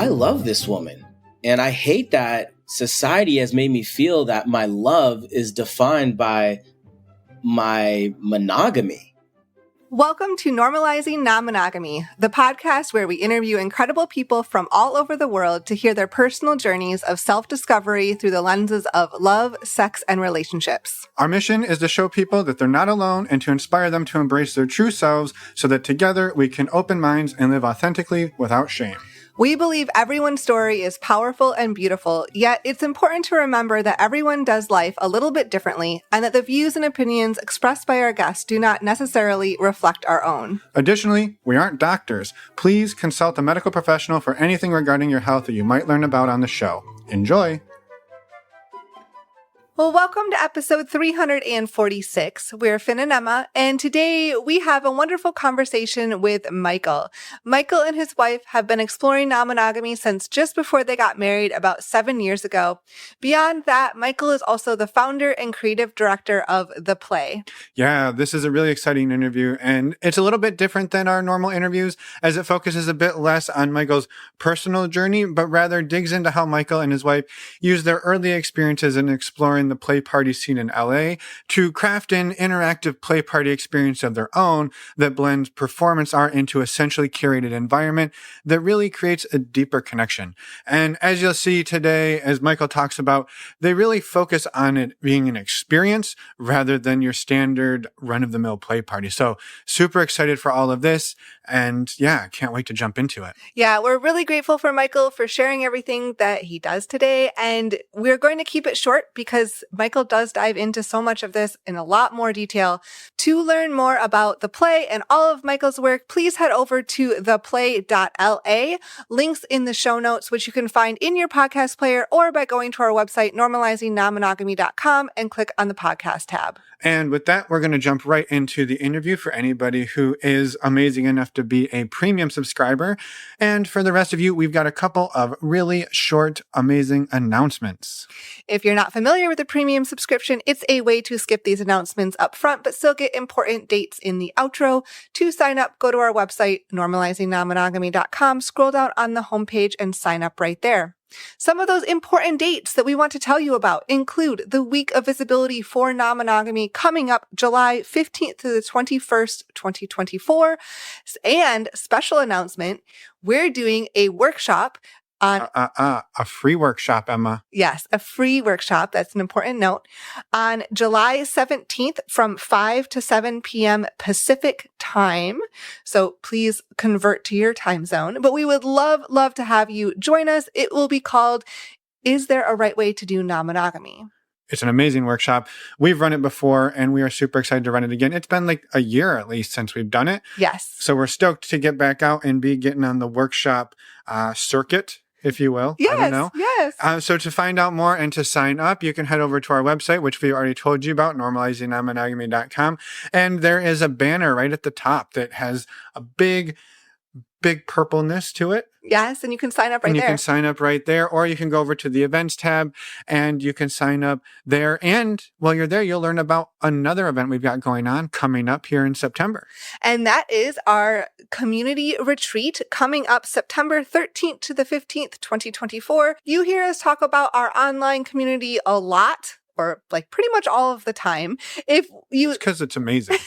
I love this woman. And I hate that society has made me feel that my love is defined by my monogamy. Welcome to Normalizing Non-Monogamy, the podcast where we interview incredible people from all over the world to hear their personal journeys of self-discovery through the lenses of love, sex, and relationships. Our mission is to show people that they're not alone and to inspire them to embrace their true selves so that together we can open minds and live authentically without shame. We believe everyone's story is powerful and beautiful, yet it's important to remember that everyone does life a little bit differently and that the views and opinions expressed by our guests do not necessarily reflect our own. Additionally, we aren't doctors. Please consult a medical professional for anything regarding your health that you might learn about on the show. Enjoy! Well, welcome to episode 346. We're Finn and Emma, and today we have a wonderful conversation with Michael. Michael and his wife have been exploring non-monogamy since just before they got married about 7 years ago. Beyond that, Michael is also the founder and creative director of The Play. Yeah, this is a really exciting interview, and it's a little bit different than our normal interviews as it focuses a bit less on Michael's personal journey, but rather digs into how Michael and his wife use their early experiences in exploring the play party scene in LA to craft an interactive play party experience of their own that blends performance art into a sensually curated environment that really creates a deeper connection. And as you'll see today, as Michael talks about, they really focus on it being an experience rather than your standard run-of-the-mill play party. So super excited for all of this. And yeah, can't wait to jump into it. Yeah, we're really grateful for Michael for sharing everything that he does today. And we're going to keep it short because Michael does dive into so much of this in a lot more detail. To learn more about The Play and all of Michael's work, please head over to theplay.la. Links in the show notes, which you can find in your podcast player or by going to our website, normalizingnonmonogamy.com, and click on the podcast tab. And with that, we're going to jump right into the interview for anybody who is amazing enough to be a premium subscriber. And for the rest of you, we've got a couple of really short, amazing announcements. If you're not familiar with the premium subscription, it's a way to skip these announcements up front, but still get important dates in the outro. To sign up, go to our website, normalizingnonmonogamy.com, scroll down on the homepage and sign up right there. Some of those important dates that we want to tell you about include the Week of Visibility for Non-Monogamy coming up July 15th to the 21st, 2024. And special announcement, we're doing a workshop on a free workshop, Emma. Yes, a free workshop. That's an important note. On July 17th from 5 to 7 p.m. Pacific time. So please convert to your time zone. But we would love to have you join us. It will be called, Is There a Right Way to Do Non-Monogamy? It's an amazing workshop. We've run it before and we are super excited to run it again. It's been like a year at least since we've done it. Yes. So we're stoked to get back out and be getting on the workshop circuit, if you will. Yes, I don't know. Yes. So to find out more and to sign up, you can head over to our website, which we already told you about, normalizingnonmonogamy.com. And there is a banner right at the top that has a big purpleness to it. Yes, and you can sign up right there. And you can sign up right there, or you can go over to the events tab and you can sign up there. And while you're there, you'll learn about another event we've got going on coming up here in September. And that is our community retreat coming up September 13th to the 15th, 2024. You hear us talk about our online community a lot, or like pretty much all of the time. It's because it's amazing.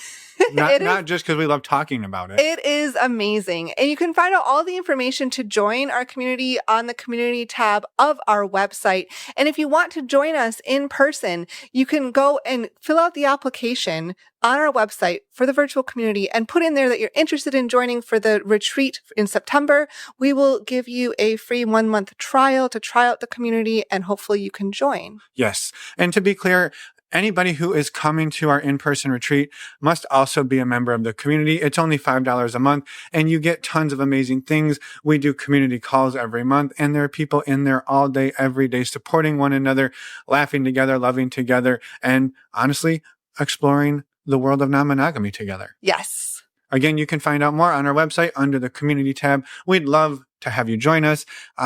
Not just because we love talking about it. It is amazing. And you can find out all the information to join our community on the community tab of our website. And if you want to join us in person, you can go and fill out the application on our website for the virtual community and put in there that you're interested in joining for the retreat in September. We will give you a free 1-month trial to try out the community and hopefully you can join. Yes. And to be clear, anybody who is coming to our in-person retreat must also be a member of the community. It's only $5 a month and you get tons of amazing things. We do community calls every month and there are people in there all day, every day, supporting one another, laughing together, loving together, and honestly, exploring the world of non-monogamy together. Yes. Again, you can find out more on our website under the community tab. We'd love to have you join us.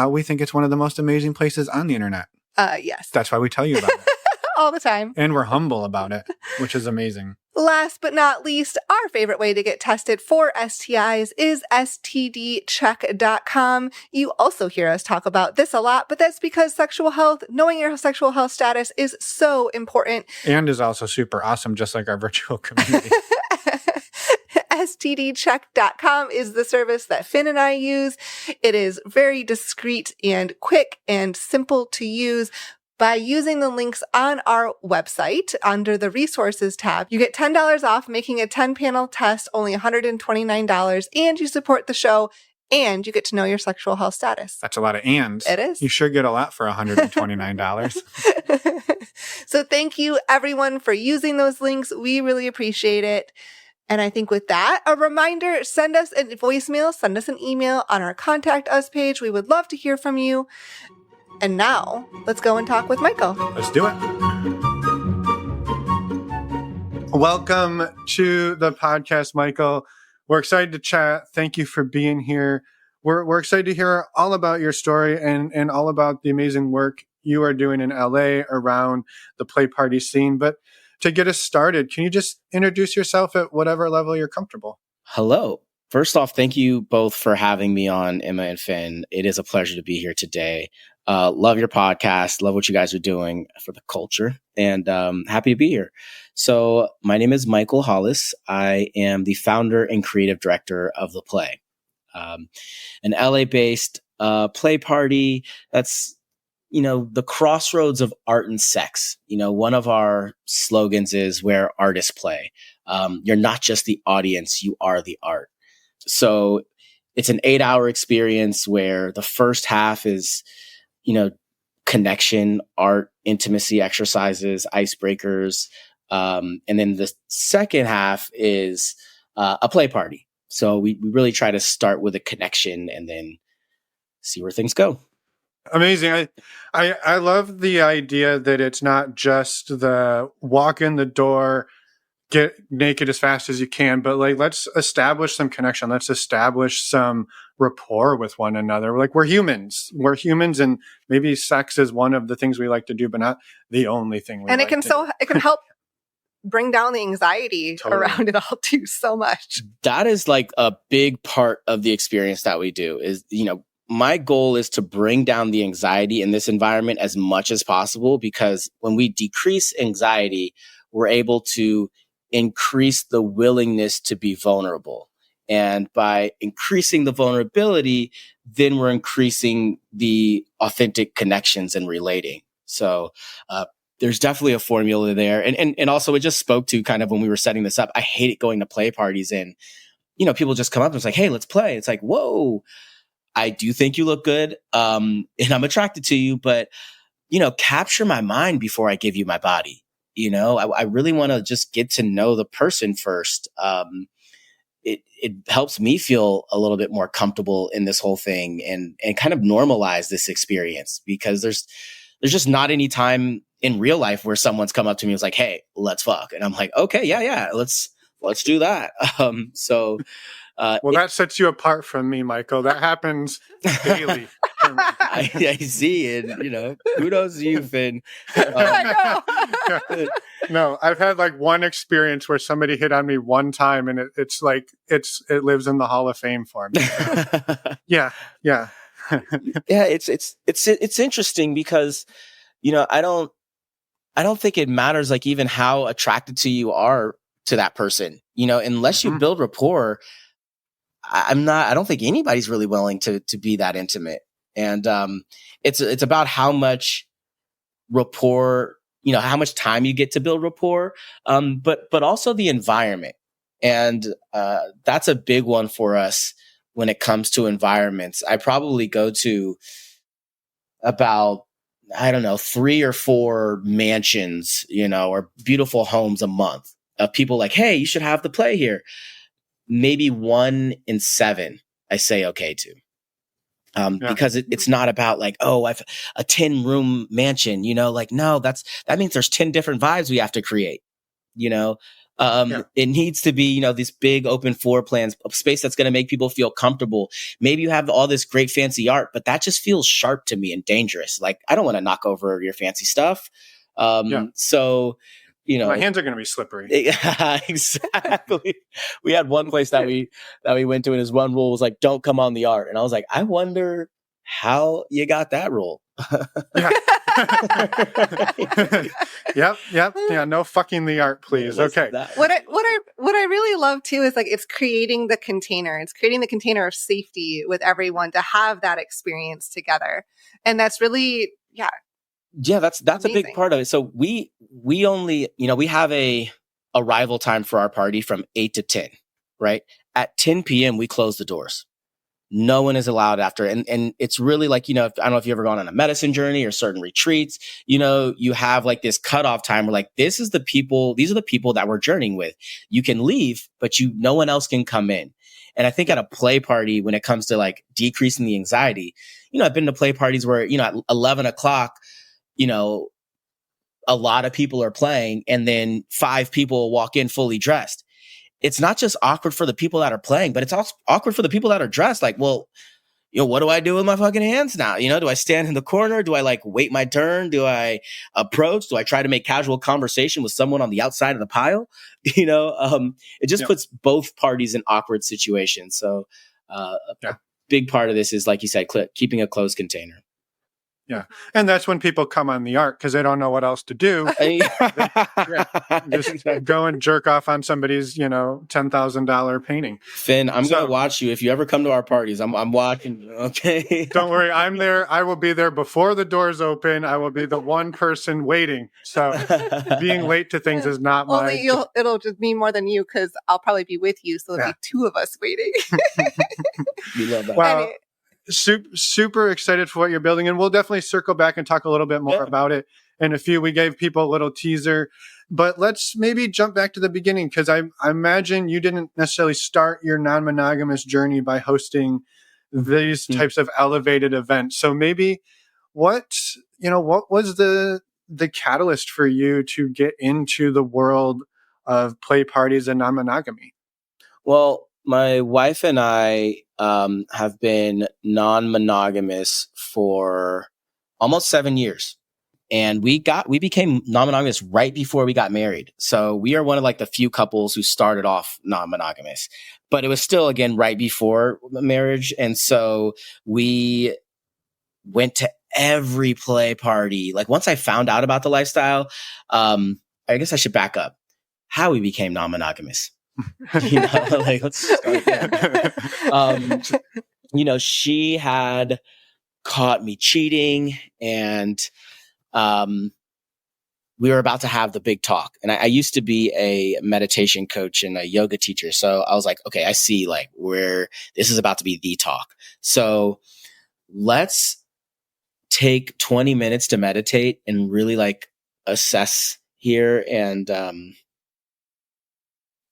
We think it's one of the most amazing places on the internet. Yes. That's why we tell you about it. All the time. And we're humble about it, which is amazing. Last but not least, our favorite way to get tested for STIs is stdcheck.com. You also hear us talk about this a lot, but that's because sexual health, knowing your sexual health status is so important. And is also super awesome, just like our virtual community. stdcheck.com is the service that Finn and I use. It is very discreet and quick and simple to use. By using the links on our website under the resources tab, you get $10 off making a 10-panel test, only $129, and you support the show, and you get to know your sexual health status. That's a lot of ands. It is. You sure get a lot for $129. So thank you, everyone, for using those links. We really appreciate it. And I think with that, a reminder, send us a voicemail, send us an email on our Contact Us page. We would love to hear from you. And now, let's go and talk with Michael. Let's do it. Welcome to the podcast, Michael. We're excited to chat. Thank you for being here. We're excited to hear all about your story and all about the amazing work you are doing in LA around the play party scene. But to get us started, can you just introduce yourself at whatever level you're comfortable? Hello. First off, thank you both for having me on, Emma and Finn. It is a pleasure to be here today. Love your podcast. Love what you guys are doing for the culture, and happy to be here. So my name is Michael Hollis. I am the founder and creative director of The Play, an LA-based play party that's, the crossroads of art and sex. One of our slogans is where artists play. You're not just the audience, you are the art. So it's an 8-hour experience where the first half is, connection, art, intimacy exercises, icebreakers. And then the second half is a play party. So we really try to start with a connection and then see where things go. Amazing. I love the idea that it's not just the walk in the door, get naked as fast as you can, but let's establish some connection. Let's establish some rapport with one another. We're humans. We're humans, and maybe sex is one of the things we like to do, but not the only thing we and like it can help bring down the anxiety Totally. around it all too so much. That is like a big part of the experience that we do is, my goal is to bring down the anxiety in this environment as much as possible, because when we decrease anxiety, we're able to increase the willingness to be vulnerable. And by increasing the vulnerability, then we're increasing the authentic connections and relating. So there's definitely a formula there. And also it just spoke to kind of when we were setting this up. I hate going to play parties and, people just come up and it's like, hey, let's play. It's like, whoa, I do think you look good. And I'm attracted to you, but, capture my mind before I give you my body. I really want to just get to know the person first. It helps me feel a little bit more comfortable in this whole thing and kind of normalize this experience, because there's just not any time in real life where someone's come up to me and was like, hey, let's fuck. And I'm like, okay, yeah, let's do that. That sets you apart from me, Michael. That happens daily. I see it. Kudos to you, Finn. No, I've had one experience where somebody hit on me one time, and it lives in the Hall of Fame for me. Yeah. Yeah, it's interesting because I don't think it matters even how attracted to you are to that person. Unless you build rapport, I don't think anybody's really willing to be that intimate. And it's about how much rapport, how much time you get to build rapport, but also the environment. And that's a big one for us when it comes to environments. I probably go to about, 3 or 4 mansions, or beautiful homes a month of people like, hey, you should have the play here. Maybe 1 in 7 I say okay to. Because it's not about I've a 10-room mansion, no, that means there's 10 different vibes we have to create, It needs to be, these big open floor plans, a space that's going to make people feel comfortable. Maybe you have all this great fancy art, but that just feels sharp to me and dangerous. I don't want to knock over your fancy stuff. So, My hands are going to be slippery. Exactly. We had one place that we went to, and his one rule was like, don't come on the art. And I was like, I wonder how you got that rule. Yep. Yeah, no fucking the art, please. Okay. What I really love too is like it's creating the container. It's creating the container of safety with everyone to have that experience together. And that's really that's amazing. A big part of it. So we only, we have a arrival time for our party from 8 to 10, right? At 10 p.m. we close the doors. No one is allowed after. And it's really like, I don't know if you've ever gone on a medicine journey or certain retreats, you have like this cutoff time where like, these are the people that we're journeying with. You can leave, but no one else can come in. And I think at a play party, when it comes to like decreasing the anxiety, I've been to play parties where, at 11 o'clock, a lot of people are playing and then 5 people walk in fully dressed. It's not just awkward for the people that are playing, but it's also awkward for the people that are dressed. Like, well, what do I do with my fucking hands now? Do I stand in the corner? Do I like wait my turn? Do I approach? Do I try to make casual conversation with someone on the outside of the pile? It just puts both parties in awkward situations. So a big part of this is, like you said, keeping a closed container. Yeah. And that's when people come on the art because they don't know what else to do. Just go and jerk off on somebody's, $10,000 painting. Finn, I'm going to watch you. If you ever come to our parties, I'm watching. Okay. Don't worry. I'm there. I will be there before the doors open. I will be the one person waiting. So being late to things is not it'll just mean more than you because I'll probably be with you. So there'll be 2 of us waiting. We love that. Wow. Super excited for what you're building, and we'll definitely circle back and talk a little bit more about it in a few. We gave people a little teaser, but let's maybe jump back to the beginning because I imagine you didn't necessarily start your non-monogamous journey by hosting these types of elevated events. So maybe what was the catalyst for you to get into the world of play parties and non-monogamy? Well, my wife and I have been non-monogamous for almost 7 years. And we became non-monogamous right before we got married. So we are one of like the few couples who started off non-monogamous, but it was still, again, right before marriage. And so we went to every play party. Like once I found out about the lifestyle, I guess I should back up how we became non-monogamous. Let's start there. She had caught me cheating, and we were about to have the big talk. And I used to be a meditation coach and a yoga teacher, so I was like, okay, I see like where this is about to be the talk. So let's take 20 minutes to meditate and really like assess here and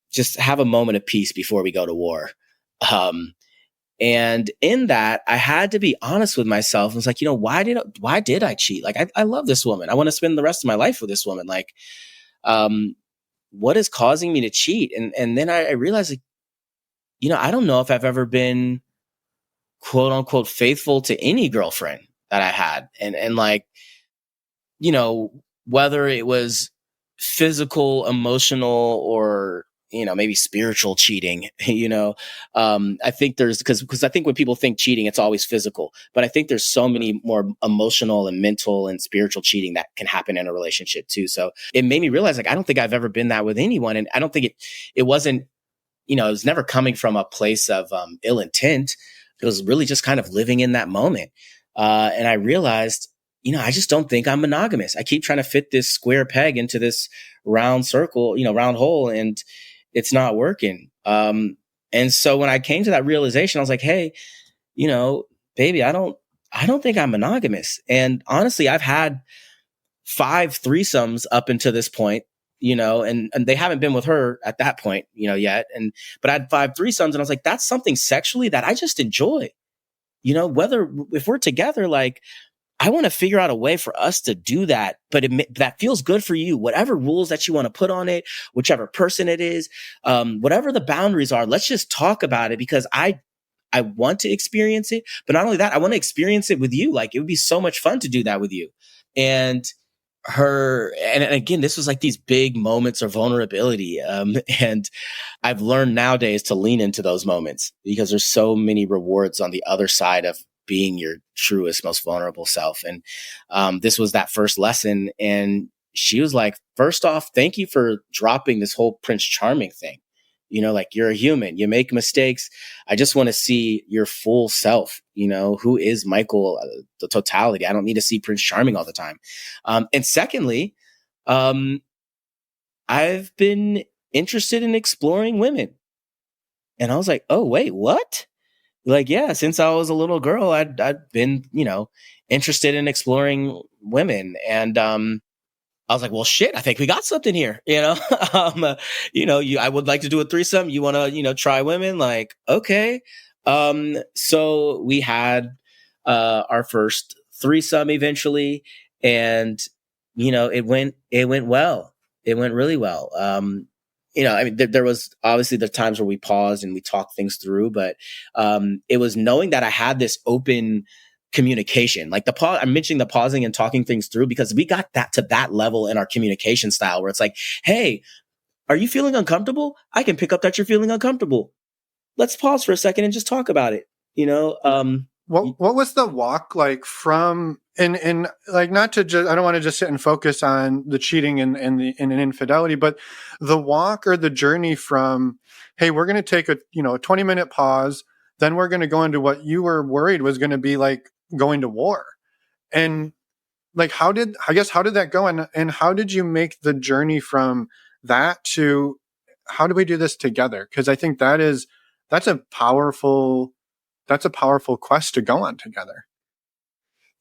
just have a moment of peace before we go to war. And in that, I had to be honest with myself. I was like, why did I cheat? Like, I love this woman. I want to spend the rest of my life with this woman. Like, what is causing me to cheat? And then I realized, like, I don't know if I've ever been quote unquote faithful to any girlfriend that I had. And like, whether it was physical, emotional, or maybe spiritual cheating, I think because I think when people think cheating, it's always physical, but I think there's so many more emotional and mental and spiritual cheating that can happen in a relationship too. So it made me realize, like, I don't think I've ever been that with anyone. And I don't think it wasn't, it was never coming from a place of ill intent. It was really just kind of living in that moment. And I realized, I just don't think I'm monogamous. I keep trying to fit this square peg into this round circle, round hole, and it's not working. And so when I came to that realization, I was like, hey, baby, I don't think I'm monogamous. And honestly, I've had 5 threesomes up until this point, and they haven't been with her at that point, yet. But I had 5 threesomes, and I was like, that's something sexually that I just enjoy, if we're together, like, I want to figure out a way for us to do that, but that feels good for you. Whatever rules that you want to put on it, whichever person it is, whatever the boundaries are, let's just talk about it because I want to experience it. But not only that, I want to experience it with you. Like, it would be so much fun to do that with you. And and again, this was like these big moments of vulnerability. And I've learned nowadays to lean into those moments because there's so many rewards on the other side of being your truest, most vulnerable self. And this was that first lesson. And she was like, first off, thank you for dropping this whole Prince Charming thing. Like, you're a human, you make mistakes. I just want to see your full self. Who is Michael, the totality. I don't need to see Prince Charming all the time. And secondly, I've been interested in exploring women. And I was like, oh, wait, what? Like, yeah, since I was a little girl, I'd been, interested in exploring women. And, I was like, well, shit, I think we got something here. I would like to do a threesome. You want to, try women? Like, okay. So we had, our first threesome eventually. And, it went well. It went really well. There was obviously the times where we paused and we talked things through, but, it was knowing that I had this open communication, like I'm mentioning the pausing and talking things through because we got that to that level in our communication style where it's like, hey, are you feeling uncomfortable? I can pick up that you're feeling uncomfortable. Let's pause for a second and just talk about it. What was the walk like from, and like, not to just, I don't want to just sit and focus on the cheating and an infidelity, but the walk or the journey from, hey, we're going to take a 20-minute pause. Then we're going to go into what you were worried was going to be like going to war. And like, how did that go? And how did you make the journey from that to how do we do this together? Because I think that's a powerful quest to go on together.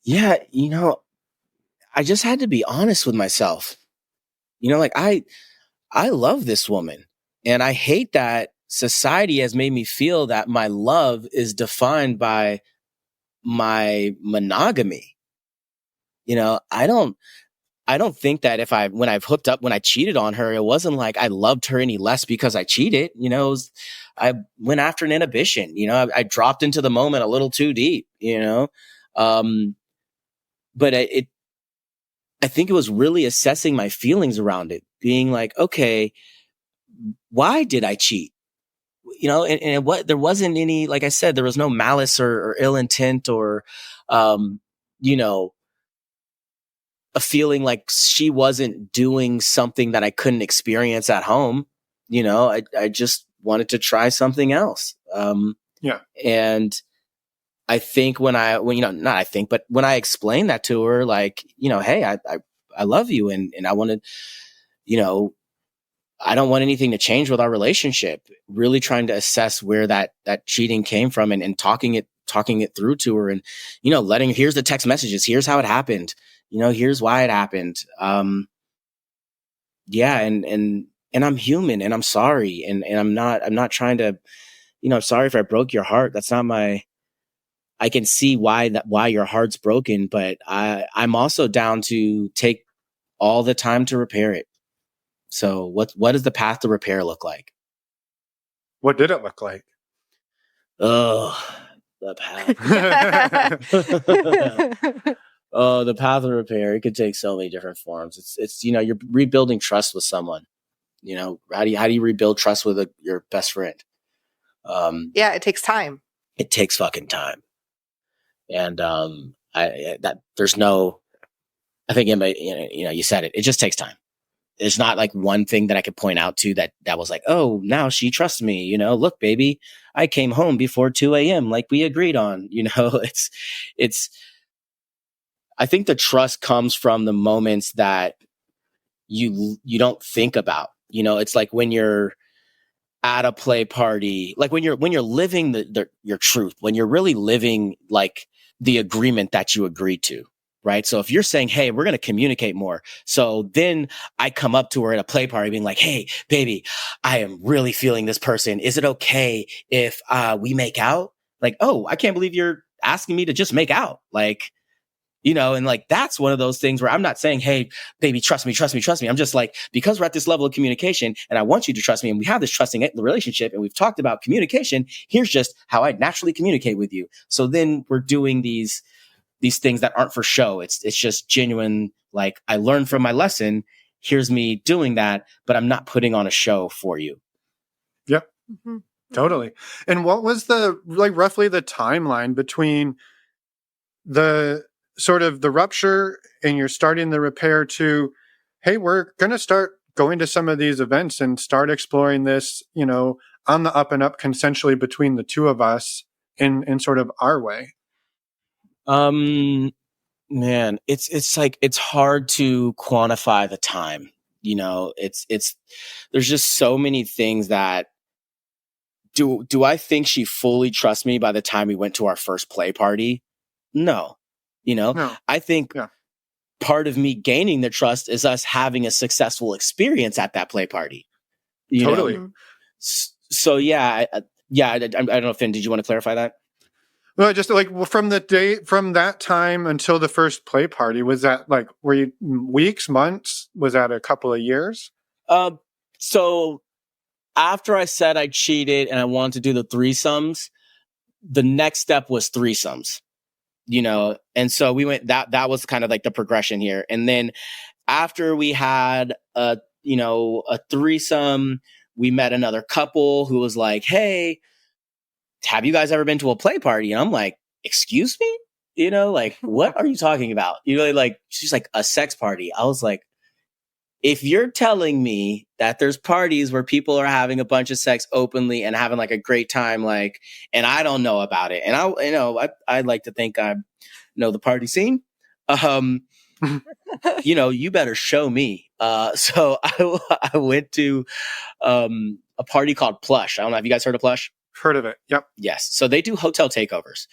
Yeah. I just had to be honest with myself. Like, I love this woman, and I hate that society has made me feel that my love is defined by my monogamy. I don't think that when I cheated on her, it wasn't like I loved her any less because I cheated. I went after an inhibition. I dropped into the moment a little too deep. But I think it was really assessing my feelings around it, being like, okay, why did I cheat? And what, there wasn't any, like I said, there was no malice or ill intent or, a feeling like she wasn't doing something that I couldn't experience at home. I just wanted to try something else. Yeah. And I think when I explained that to her, like, hey, I love you. And I wanted, I don't want anything to change with our relationship, really trying to assess where that cheating came from and talking it through to her and, here's the text messages. Here's how it happened. Here's why it happened. Yeah. And I'm human and I'm sorry. And I'm not trying to, I'm sorry if I broke your heart. That's not I can see why your heart's broken, but I'm also down to take all the time to repair it. So what does the path to repair look like? What did it look like? Oh, the path. Oh, the path of repair. It could take so many different forms. It's you're rebuilding trust with someone. How do you rebuild trust with your best friend? Yeah, it takes time. It takes fucking time. And I think you said it. It just takes time. There's not like one thing that I could point out to that was like, oh, now she trusts me. Look, baby, I came home before 2 a.m. like we agreed on. It's. I think the trust comes from the moments that you don't think about. It's like when you're at a play party, like when you're living your truth, when you're really living like the agreement that you agreed to. Right. So if you're saying, hey, we're going to communicate more. So then I come up to her at a play party being like, hey, baby, I am really feeling this person. Is it okay if we make out? Like, oh, I can't believe you're asking me to just make out. Like, and like, that's one of those things where I'm not saying, hey, baby, trust me. I'm just like, because we're at this level of communication and I want you to trust me and we have this trusting relationship and we've talked about communication. Here's just how I naturally communicate with you. So then we're doing these things that aren't for show. It's just genuine, Like, I learned from my lesson. Here's me doing that, but I'm not putting on a show for you. Yep. Mm-hmm. Totally. And what was roughly the timeline between the sort of the rupture and you're starting the repair to, hey, we're going to start going to some of these events and start exploring this, on the up and up consensually between the two of us in sort of our way? Man, it's like, it's hard to quantify the time. There's just so many things that do I think she fully trusts me by the time we went to our first play party? No. No. I think part of me gaining the trust is us having a successful experience at that play party. Totally. So I don't know, Finn, did you want to clarify that? Well, just from that time until the first play party, was that were you weeks, months? Was that a couple of years? So after I said I cheated and I wanted to do the threesomes, the next step was threesomes, and so we went, that was kind of like the progression here. And then after we had a threesome, we met another couple who was like, hey, have you guys ever been to a play party? And I'm like, excuse me? What are you talking about? She's like, a sex party. I was like, if you're telling me that there's parties where people are having a bunch of sex openly and having like a great time, and I don't know about it, and I like to think I know the party scene, you better show me. So I went to a party called Plush. I don't know. Have you guys heard of Plush? Heard of it. Yep. Yes. So they do hotel takeovers.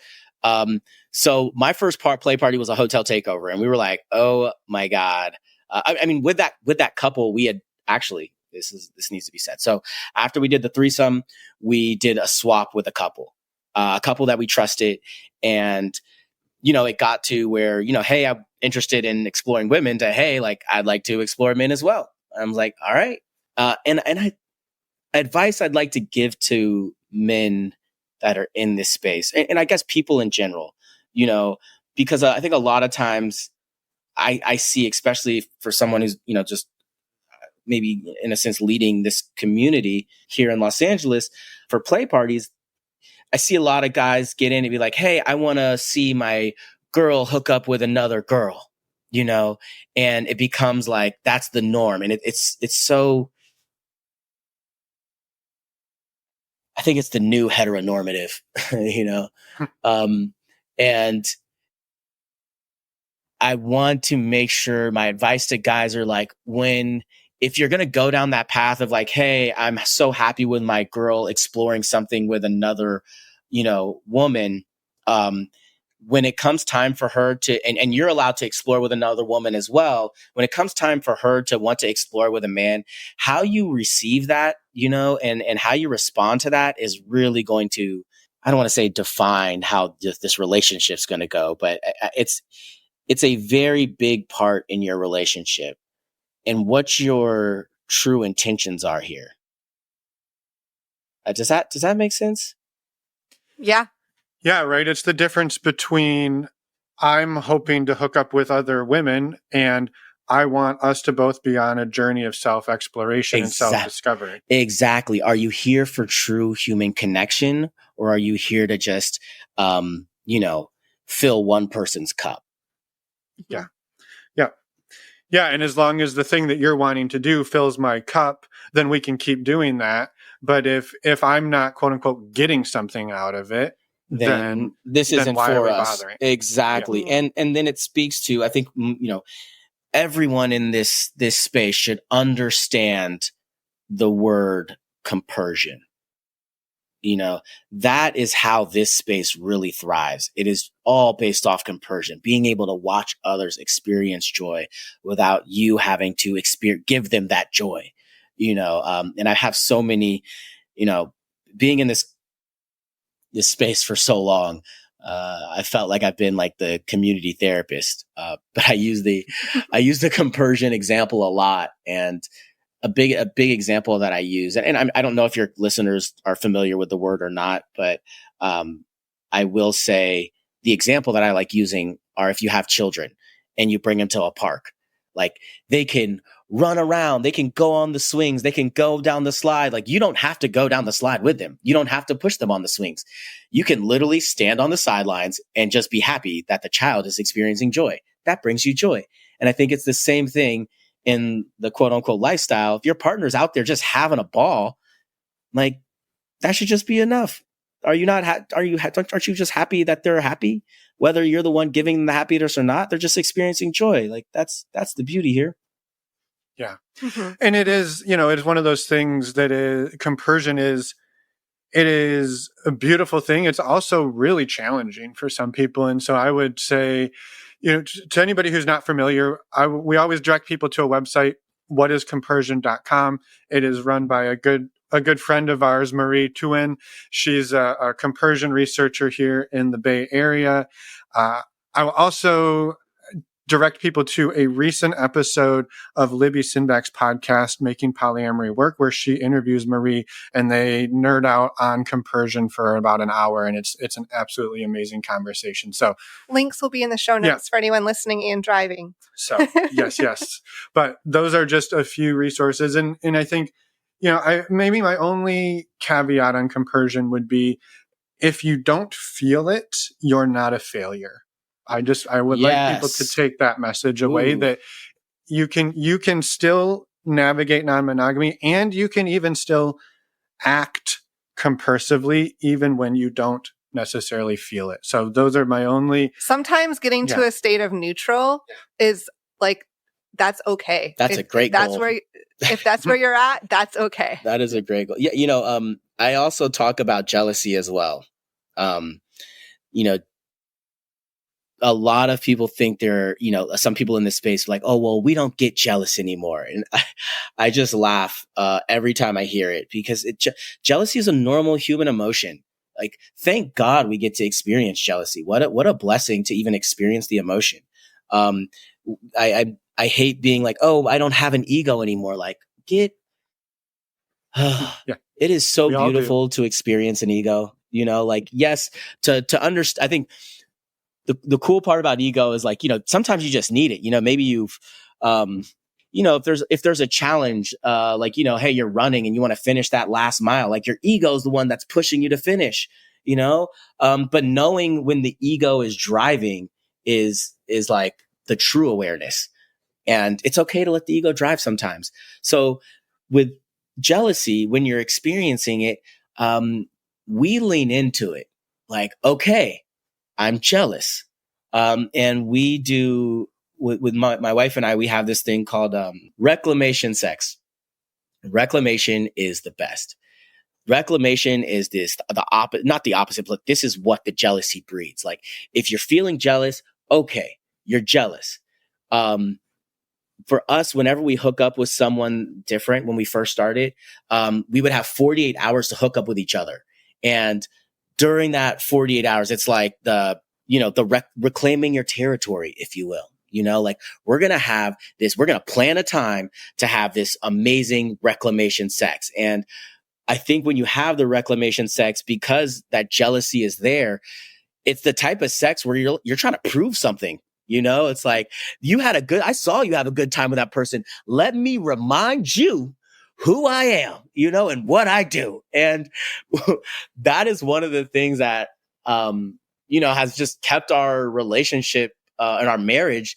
So my first play party was a hotel takeover, and we were like, oh my God. I mean, with that couple, we had actually, this needs to be said. So after we did the threesome, we did a swap with a couple that we trusted. And, it got to where, hey, I'm interested in exploring women, to, hey, I'd like to explore men as well. I was like, all right. Advice I'd like to give to men that are in this space, and I guess people in general, because I think a lot of times I see, especially for someone who's, just maybe in a sense leading this community here in Los Angeles for play parties, I see a lot of guys get in and be like, hey, I want to see my girl hook up with another girl, and it becomes like, that's the norm. And it's so, I think it's the new heteronormative, and I want to make sure my advice to guys are like, if you're going to go down that path of like, hey, I'm so happy with my girl exploring something with another, woman, when it comes time for her to, and you're allowed to explore with another woman as well, when it comes time for her to want to explore with a man, how you receive that, and how you respond to that is really going to, I don't want to say define how this relationship's going to go, but it's a very big part in your relationship and what your true intentions are here. Does that make sense? Yeah. Yeah, right. It's the difference between I'm hoping to hook up with other women and I want us to both be on a journey of self-exploration and self-discovery. Exactly. Are you here for true human connection, or are you here to just, fill one person's cup? Yeah. Yeah. Yeah. And as long as the thing that you're wanting to do fills my cup, then we can keep doing that. But if I'm not, quote unquote, getting something out of it, then this isn't for us. Bothering? Exactly. Yeah. And then it speaks to, I think, everyone in this space should understand the word compersion. That is how this space really thrives. It is all based off compersion, being able to watch others experience joy without you having to give them that joy, and I have so many, being in this space for so long, I felt like I've been like the community therapist, but I use the compersion example a lot. And a big example that I use, and I don't know if your listeners are familiar with the word or not, but I will say the example that I like using are if you have children and you bring them to a park, Like they can run around, they can go on the swings, they can go down the slide. Like you don't have to go down the slide with them. You don't have to push them on the swings. You can literally stand on the sidelines and just be happy that the child is experiencing joy. That brings you joy. And I think it's the same thing in the quote unquote lifestyle. If your partner's out there just having a ball, like that should just be enough. Are you not, aren't you just happy that they're happy? Whether you're the one giving them the happiness or not, they're just experiencing joy. Like that's the beauty here. Yeah. Mm-hmm. And it is, it is one of those things that compersion is, it is a beautiful thing. It's also really challenging for some people. And so I would say, to anybody who's not familiar, we always direct people to a website, whatiscompersion.com. It is run by a good friend of ours, Marie Tuen. She's a compersion researcher here in the Bay Area. I will also direct people to a recent episode of Libby Sinback's podcast, Making Polyamory Work, where she interviews Marie and they nerd out on compersion for about an hour. And it's an absolutely amazing conversation. So links will be in the show notes for anyone listening and driving. So yes. But those are just a few resources. And I think, maybe my only caveat on compersion would be if you don't feel it, you're not a failure. I would like people to take that message away. Ooh. That you can still navigate non-monogamy and you can even still act compersively even when you don't necessarily feel it. So those are my only. Sometimes getting to a state of neutral is like, that's okay. That's a great goal. If that's where you're at, that's okay. That is a great goal. Yeah. I also talk about jealousy as well. A lot of people think some people in this space are like, oh, well, we don't get jealous anymore. And I just laugh every time I hear it because jealousy is a normal human emotion. Like, thank God we get to experience jealousy. What a blessing to even experience the emotion. I hate being like, oh, I don't have an ego anymore. Like, it is so beautiful to experience an ego, yes, to understand. I think the cool part about ego is like, sometimes you just need it. Maybe you've, if there's a challenge, hey, you're running and you want to finish that last mile, like your ego is the one that's pushing you to finish, but knowing when the ego is driving is like the true awareness. And it's okay to let the ego drive sometimes. So with jealousy, when you're experiencing it, we lean into it like, okay, I'm jealous. And we do with my wife and I, we have this thing called reclamation sex. Reclamation is the best. Reclamation is not the opposite, but this is what the jealousy breeds. Like if you're feeling jealous, okay, you're jealous. For us, whenever we hook up with someone different, when we first started, we would have 48 hours to hook up with each other. And during that 48 hours, it's like reclaiming your territory, if you will. Like we're going to plan a time to have this amazing reclamation sex. And I think when you have the reclamation sex, because that jealousy is there, it's the type of sex where you're trying to prove something. It's like I saw you have a good time with that person. Let me remind you who I am, and what I do. And that is one of the things that, has just kept our relationship and our marriage,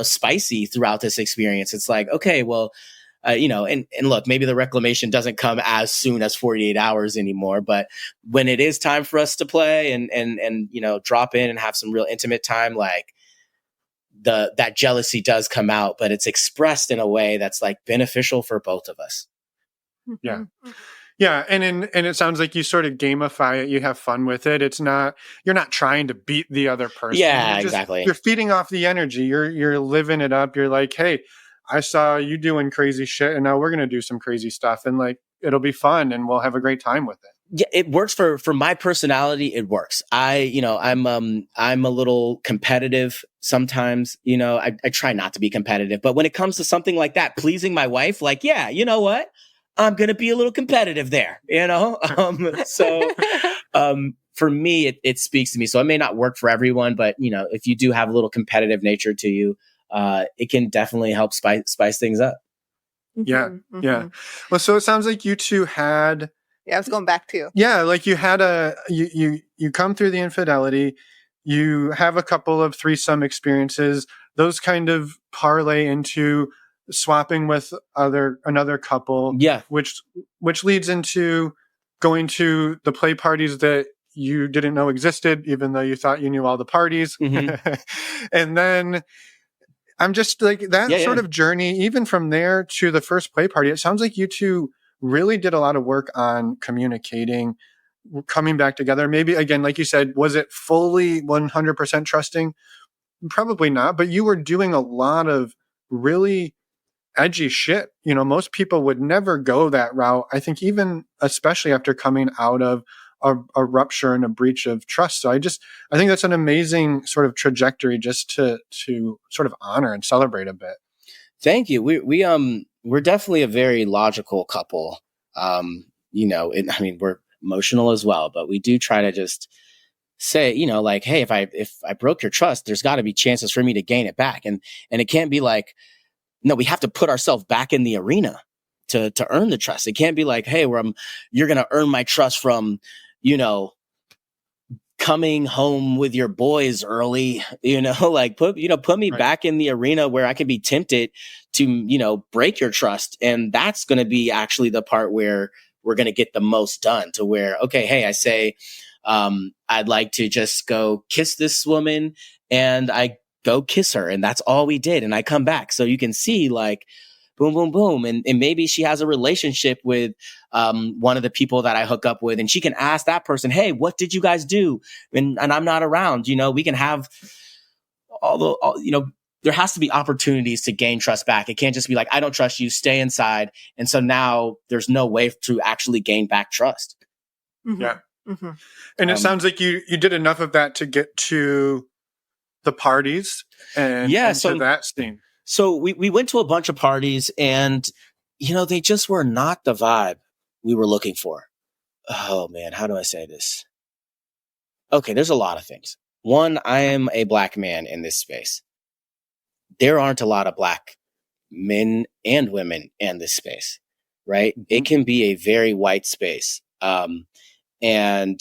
spicy throughout this experience. It's like, okay, well, and look, maybe the reclamation doesn't come as soon as 48 hours anymore, but when it is time for us to play and drop in and have some real intimate time, like that jealousy does come out, but it's expressed in a way that's like beneficial for both of us. Yeah. Yeah. And it sounds like you sort of gamify it. You have fun with it. You're not trying to beat the other person. Yeah, exactly. You're feeding off the energy. You're living it up. You're like, hey, I saw you doing crazy shit and now we're going to do some crazy stuff and like, it'll be fun and we'll have a great time with it. Yeah, it works for my personality. It works. I'm a little competitive sometimes, I try not to be competitive, but when it comes to something like that, pleasing my wife, like, yeah, you know what? I'm going to be a little competitive there, So, for me, it speaks to me. So it may not work for everyone, but if you do have a little competitive nature to you, it can definitely help spice things up. Yeah. Yeah. Well, so it sounds like you two had, I was going back to. Yeah, like you had you come through the infidelity, you have a couple of threesome experiences, those kind of parlay into swapping with another couple. Yeah. Which leads into going to the play parties that you didn't know existed, even though you thought you knew all the parties. And then I'm just like that sort of journey, even from there to the first play party, it sounds like you two really did a lot of work on communicating, coming back together. Maybe again, like you said, was it fully 100% trusting? Probably not, but you were doing a lot of really edgy shit. You know, most people would never go that route. I think even especially after coming out of a rupture and a breach of trust. So I think that's an amazing sort of trajectory just to sort of honor and celebrate a bit. Thank you. We're definitely a very logical couple. We're emotional as well, but we do try to just say, like, hey, if I broke your trust, there's got to be chances for me to gain it back. And it can't be like, no, we have to put ourselves back in the arena to earn the trust. It can't be like, hey, you're going to earn my trust from, coming home with your boys early, like put me back in the arena where I can be tempted to, break your trust. And that's going to be actually the part where we're going to get the most done, to where, okay, hey, I say, I'd like to just go kiss this woman, and I go kiss her, and that's all we did. And I come back. So you can see, like, boom, boom, boom. And maybe she has a relationship with one of the people that I hook up with, and she can ask that person, hey, what did you guys do? And I'm not around, we can have there has to be opportunities to gain trust back. It can't just be like, I don't trust you, stay inside. And so now there's no way to actually gain back trust. Yeah. And it sounds like you did enough of that to get to the parties and to that scene. So we went to a bunch of parties, and, they just were not the vibe we were looking for. Oh man, how do I say this? Okay, there's a lot of things. One, I am a Black man in this space. There aren't a lot of Black men and women in this space, right? It can be a very white space. And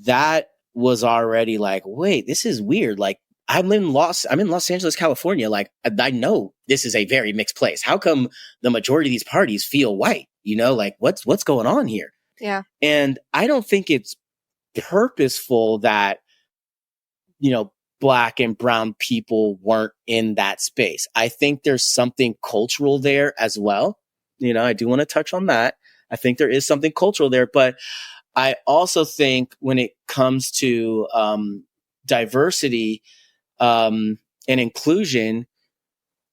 that was already like, wait, this is weird. Like, I'm in Los Angeles, California. Like, I know this is a very mixed place. How come the majority of these parties feel white? Like, what's going on here? Yeah. And I don't think it's purposeful that, Black and brown people weren't in that space. I think there's something cultural there as well. I do want to touch on that. I think there is something cultural there, but I also think when it comes to diversity and inclusion,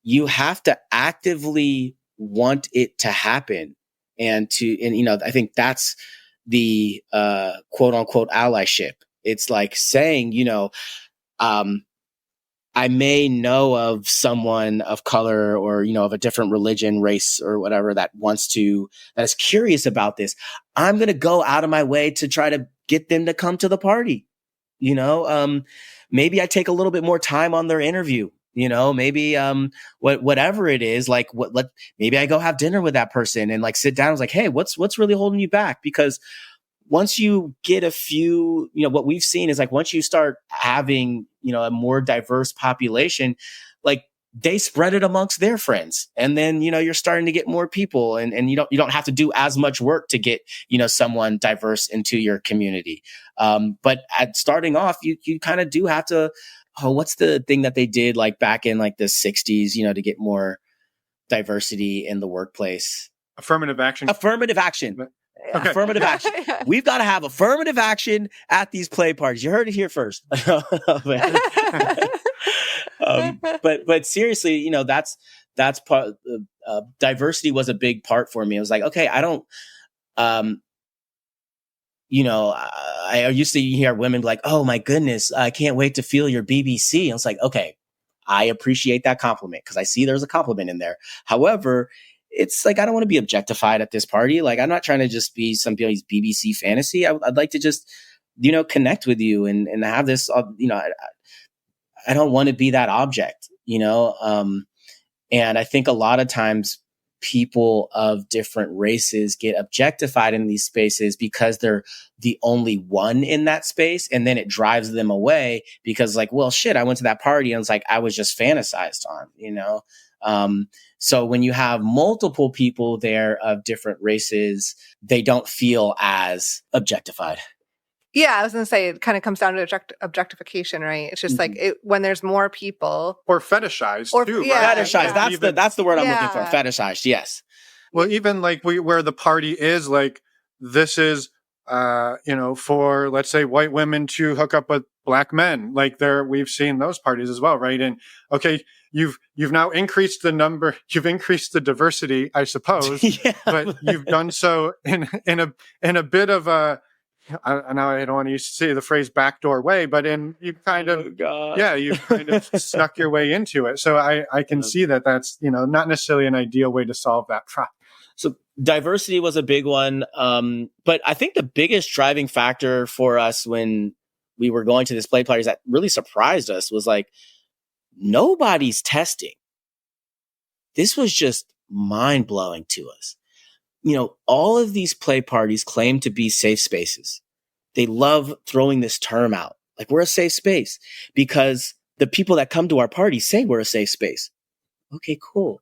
you have to actively want it to happen. And I think that's the quote unquote allyship. It's like saying, I may know of someone of color or, of a different religion, race, or whatever that is curious about this. I'm going to go out of my way to try to get them to come to the party. Maybe I take a little bit more time on their interview, maybe, whatever it is, like maybe I go have dinner with that person and like sit down. I was like, hey, what's really holding you back? Because once you get a few, what we've seen is like, once you start having, a more diverse population, like they spread it amongst their friends. And then, you're starting to get more people, and you don't have to do as much work to get, someone diverse into your community. But at starting off, you kind of do have to, what's the thing that they did like back in like the 60s, to get more diversity in the workplace? Affirmative action. Okay. Affirmative action. We've got to have affirmative action at these play parties. You heard it here first. But seriously, that's part. Diversity was a big part for me. I was like, okay, I don't. I used to hear women be like, "Oh my goodness, I can't wait to feel your BBC." I was like, okay, I appreciate that compliment because I see there's a compliment in there. However, it's like, I don't want to be objectified at this party. Like, I'm not trying to just be somebody's BBC fantasy. I'd like to just, connect with you and have this, I don't want to be that object. And I think a lot of times people of different races get objectified in these spaces because they're the only one in that space. And then it drives them away because like, well, shit, I went to that party and it's like, I was just fantasized on. So when you have multiple people there of different races, they don't feel as objectified. Yeah, I was going to say it kind of comes down to objectification, right? It's just like when there's more people. Or fetishized too, right? Yeah, fetishized. yeah. That's the word I'm looking for. Fetishized, yes. Well, even like where the party is, like this is, for let's say white women to hook up with black men. Like we've seen those parties as well, right? And okay, you've now increased the number, you've increased the diversity, I suppose, but you've done so in a bit of a. Now I don't want to say the phrase backdoor way, but you kind of, you kind of snuck your way into it. So I can see that's, not necessarily an ideal way to solve that problem. So diversity was a big one. But I think the biggest driving factor for us when we were going to this play parties that really surprised us was like, nobody's testing. This was just mind blowing to us. All of these play parties claim to be safe spaces. They love throwing this term out. Like, we're a safe space because the people that come to our party say we're a safe space. Okay, cool.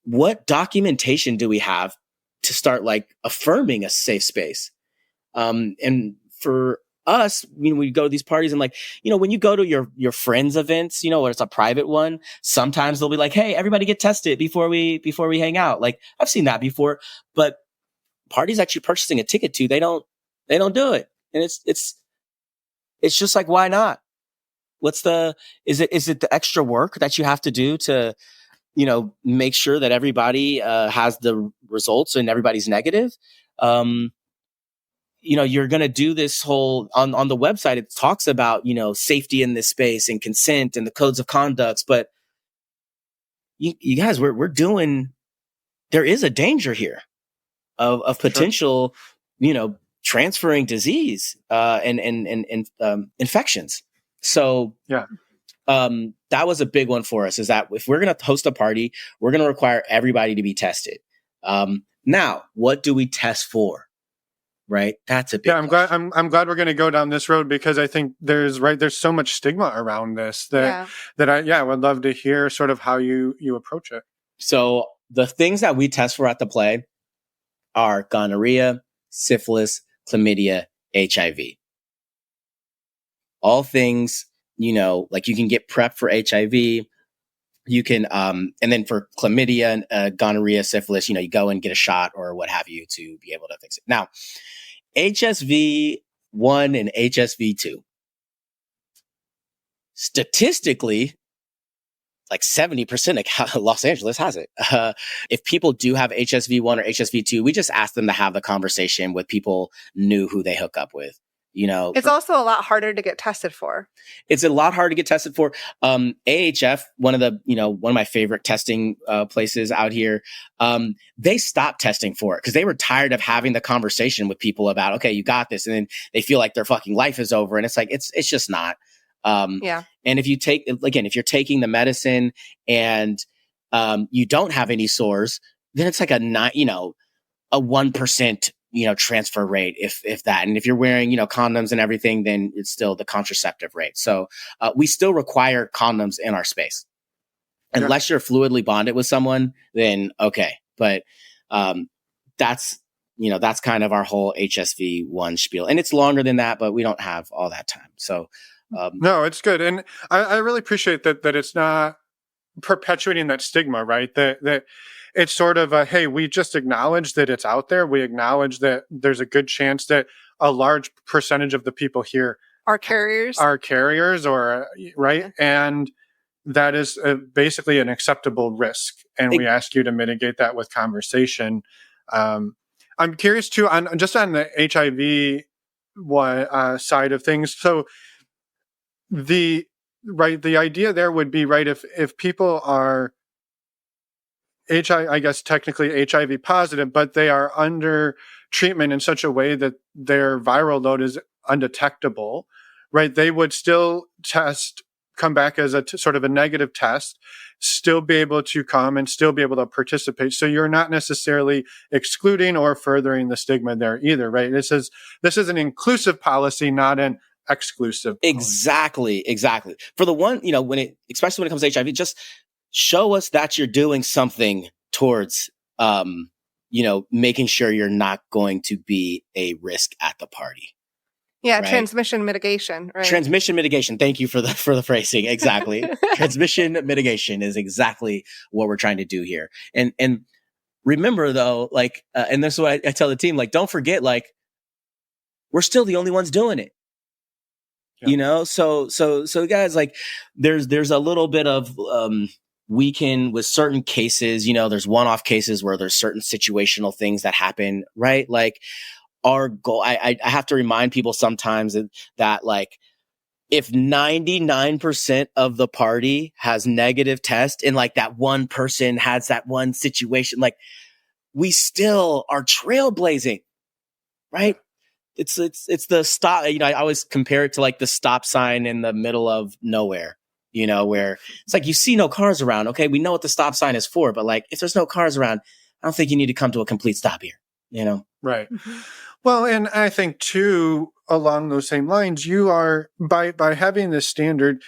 What documentation do we have to start like affirming a safe space? And for us, we go to these parties and like, when you go to your friends' events, where it's a private one, sometimes they'll be like, hey, everybody get tested before we hang out. Like, I've seen that before, but parties that you're purchasing a ticket to, they don't do it. And it's just like, why not? Is it the extra work that you have to do to, make sure that everybody has the results and everybody's negative? You're going to do this whole on the website. It talks about, safety in this space and consent and the codes of conducts. But you guys, we're doing, there is a danger here of potential, transferring disease and infections. So that was a big one for us, is that if we're going to host a party, we're going to require everybody to be tested. Now, what do we test for? Right. That's a big question. I'm glad we're going to go down this road, because I think there's so much stigma around this that I would love to hear sort of how you approach it. So the things that we test for at the play are gonorrhea, syphilis, chlamydia, HIV. All things, like you can get prepped for HIV. You can, and then for chlamydia, gonorrhea, syphilis, you go and get a shot or what have you to be able to fix it. Now, HSV-1 and HSV-2. Statistically, like 70% of Los Angeles has it. If people do have HSV-1 or HSV-2, we just ask them to have the conversation with people new who they hook up with. It's also a lot harder to get tested for. It's a lot harder to get tested for. AHF, one of my favorite testing places out here, they stopped testing for it because they were tired of having the conversation with people about, okay, you got this. And then they feel like their fucking life is over. And it's like, it's just not. And if you're taking the medicine and you don't have any sores, then it's like a 1%, transfer rate, if that. And if you're wearing, condoms and everything, then it's still the contraceptive rate. So we still require condoms in our space. Unless you're fluidly bonded with someone, then okay. But that's kind of our whole HSV-1 spiel. And it's longer than that, but we don't have all that time. So no, it's good. And I really appreciate that it's not perpetuating that stigma, right? That it's sort of hey, we just acknowledge that it's out there. We acknowledge that there's a good chance that a large percentage of the people here are carriers, or right. And that is basically an acceptable risk. And we ask you to mitigate that with conversation. I'm curious too, on the HIV side of things. So the idea there would be, right, if people are I guess technically HIV positive, but they are under treatment in such a way that their viral load is undetectable, right? They would still test come back as a sort of a negative test, still be able to come and still be able to participate. So you're not necessarily excluding or furthering the stigma there either, right? This is an inclusive policy, not an exclusive policy. Exactly. For the one, especially when it comes to HIV, just show us that you're doing something towards, making sure you're not going to be a risk at the party. Yeah, right? Transmission mitigation, right? Transmission mitigation. Thank you for the phrasing. Exactly. Transmission mitigation is exactly what we're trying to do here. And remember though, and this is what I tell the team, don't forget, we're still the only ones doing it. Yeah. So guys, there's a little bit of, we can, with certain cases, there's one-off cases where there's certain situational things that happen, right? Our goal, I have to remind people sometimes that if 99% of the party has negative test and that one person has that one situation, we still are trailblazing, right? It's the stop. I always compare it to the stop sign in the middle of nowhere, where it's you see no cars around. Okay. We know what the stop sign is for, but if there's no cars around, I don't think you need to come to a complete stop here, Right. Mm-hmm. Well, and I think too, along those same lines, you are by having this standard,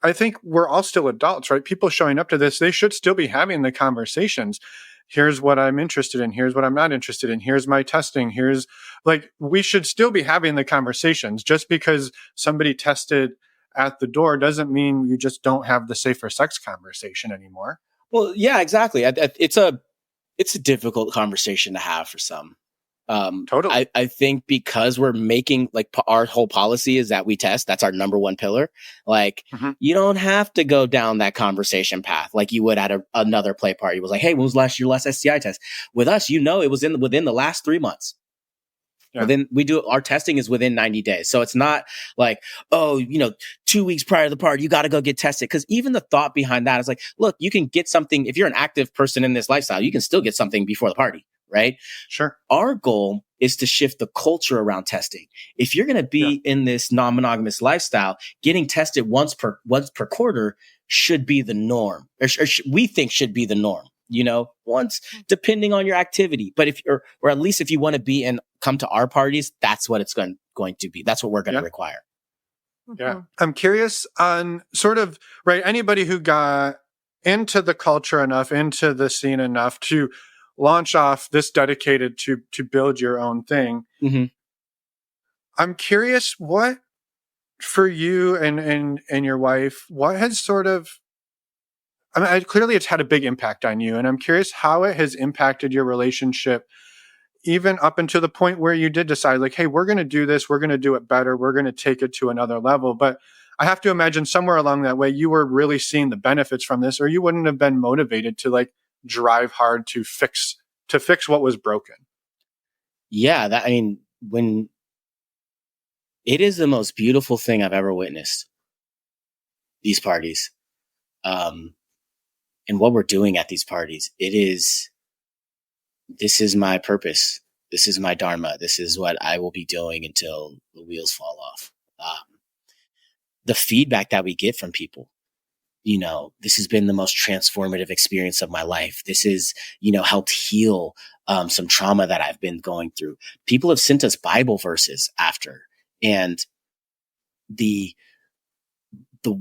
I think we're all still adults, right? People showing up to this, they should still be having the conversations. Here's what I'm interested in. Here's what I'm not interested in. Here's my testing. Here's we should still be having the conversations. Just because somebody tested at the door doesn't mean you just don't have the safer sex conversation anymore. Well, yeah, exactly. It's a difficult conversation to have for some. Totally. I think because we're making our whole policy is that we test. That's our number one pillar. You don't have to go down that conversation path like you would at another play party. It was hey, when was your last STI test? With us, it was within the last 3 months. Yeah. Then our testing is within 90 days. So it's not 2 weeks prior to the party, you got to go get tested. Because even the thought behind that is look, you can get something. If you're an active person in this lifestyle, you can still get something before the party. Right? Sure. Our goal is to shift the culture around testing. If you're going to be in this non-monogamous lifestyle, getting tested once per quarter should be the norm, or we think should be the norm. Once, depending on your activity. But or at least if you want to come to our parties, that's what it's going to be. That's what we're going to require. Yeah. I'm curious on sort of, right, anybody who got into the culture enough, into the scene enough to launch off this dedicated to build your own thing. Mm-hmm. I'm curious what for you and your wife, what has sort of, clearly it's had a big impact on you, and I'm curious how it has impacted your relationship, even up until the point where you did decide hey, we're going to do this, we're going to do it better, we're going to take it to another level. But I have to imagine somewhere along that way, you were really seeing the benefits from this, or you wouldn't have been motivated to drive hard to fix what was broken. Yeah, when it is the most beautiful thing I've ever witnessed, these parties, and what we're doing at these parties. This is my purpose. This is my dharma. This is what I will be doing until the wheels fall off. The feedback that we get from people, this has been the most transformative experience of my life. This is, helped heal some trauma that I've been going through. People have sent us Bible verses after. And the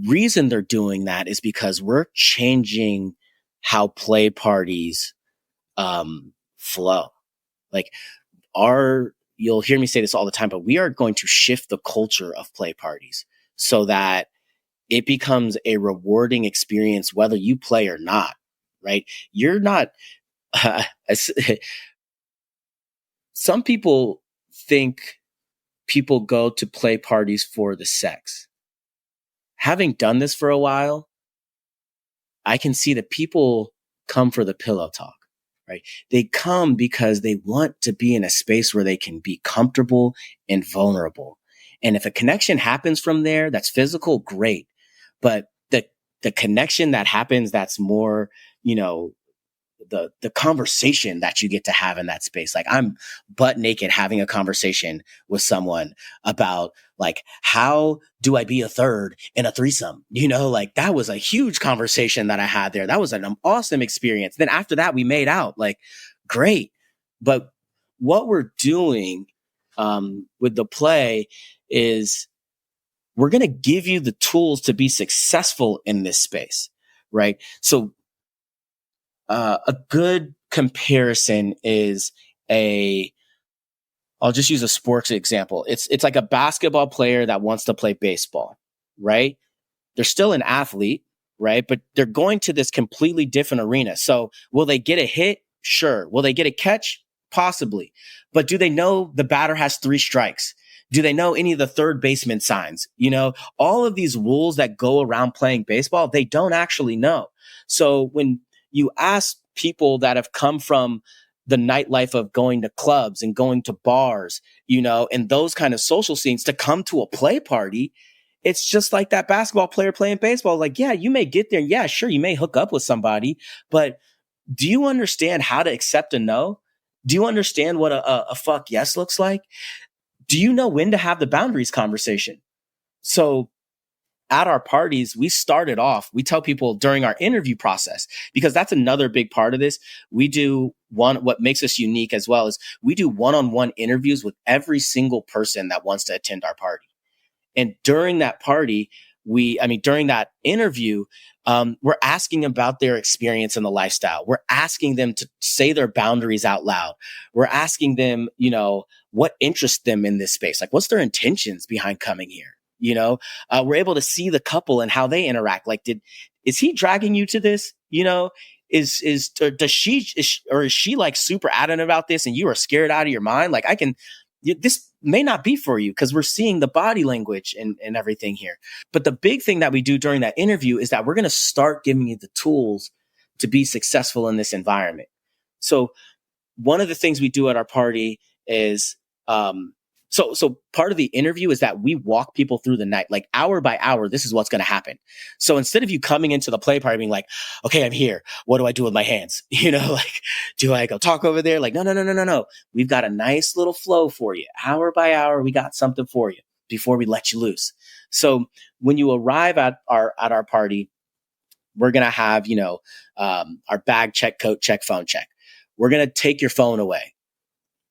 reason they're doing that is because we're changing how play parties flow. You'll hear me say this all the time, but we are going to shift the culture of play parties so that it becomes a rewarding experience, whether you play or not, right? You're not, some people think people go to play parties for the sex. Having done this for a while, I can see that people come for the pillow talk, right? They come because they want to be in a space where they can be comfortable and vulnerable. And if a connection happens from there, that's physical, great. But the connection that happens, that's more, the conversation that you get to have in that space. Like I'm butt naked having a conversation with someone about like, how do I be a third in a threesome? Like that was a huge conversation that I had there. That was an awesome experience. Then after that, we made out, like, great. But what we're doing with the play is we're going to give you the tools to be successful in this space, right? So a good comparison is I'll just use a sports example. It's like a basketball player that wants to play baseball, right? They're still an athlete, right? But they're going to this completely different arena. So will they get a hit? Sure. Will they get a catch? Possibly. But do they know the batter has 3 strikes? Do they know any of the third baseman signs? All of these rules that go around playing baseball, they don't actually know. So when you ask people that have come from the nightlife of going to clubs and going to bars, and those kind of social scenes to come to a play party, it's just like that basketball player playing baseball. Like, yeah, you may get there. Yeah, sure. You may hook up with somebody, but do you understand how to accept a no? Do you understand what a fuck yes looks like? Do you know when to have the boundaries conversation? So at our parties, we tell people during our interview process, because that's another big part of this. We do what makes us unique as well is we do one-on-one interviews with every single person that wants to attend our party. And during that party, during that interview, we're asking about their experience in the lifestyle. We're asking them to say their boundaries out loud. We're asking them, what interests them in this space? Like, what's their intentions behind coming here? We're able to see the couple and how they interact. Like, is he dragging you to this? Is she like super adamant about this and you are scared out of your mind? Like, this may not be for you because we're seeing the body language and everything here. But the big thing that we do during that interview is that we're going to start giving you the tools to be successful in this environment. So one of the things we do at our party is, so part of the interview is that we walk people through the night, like hour by hour, this is what's going to happen. So instead of you coming into the play party being like, okay, I'm here. What do I do with my hands? Like, do I go talk over there? Like, no. We've got a nice little flow for you. Hour by hour, we got something for you before we let you loose. So when you arrive at our party, we're going to have, our bag check, coat check, phone check. We're going to take your phone away.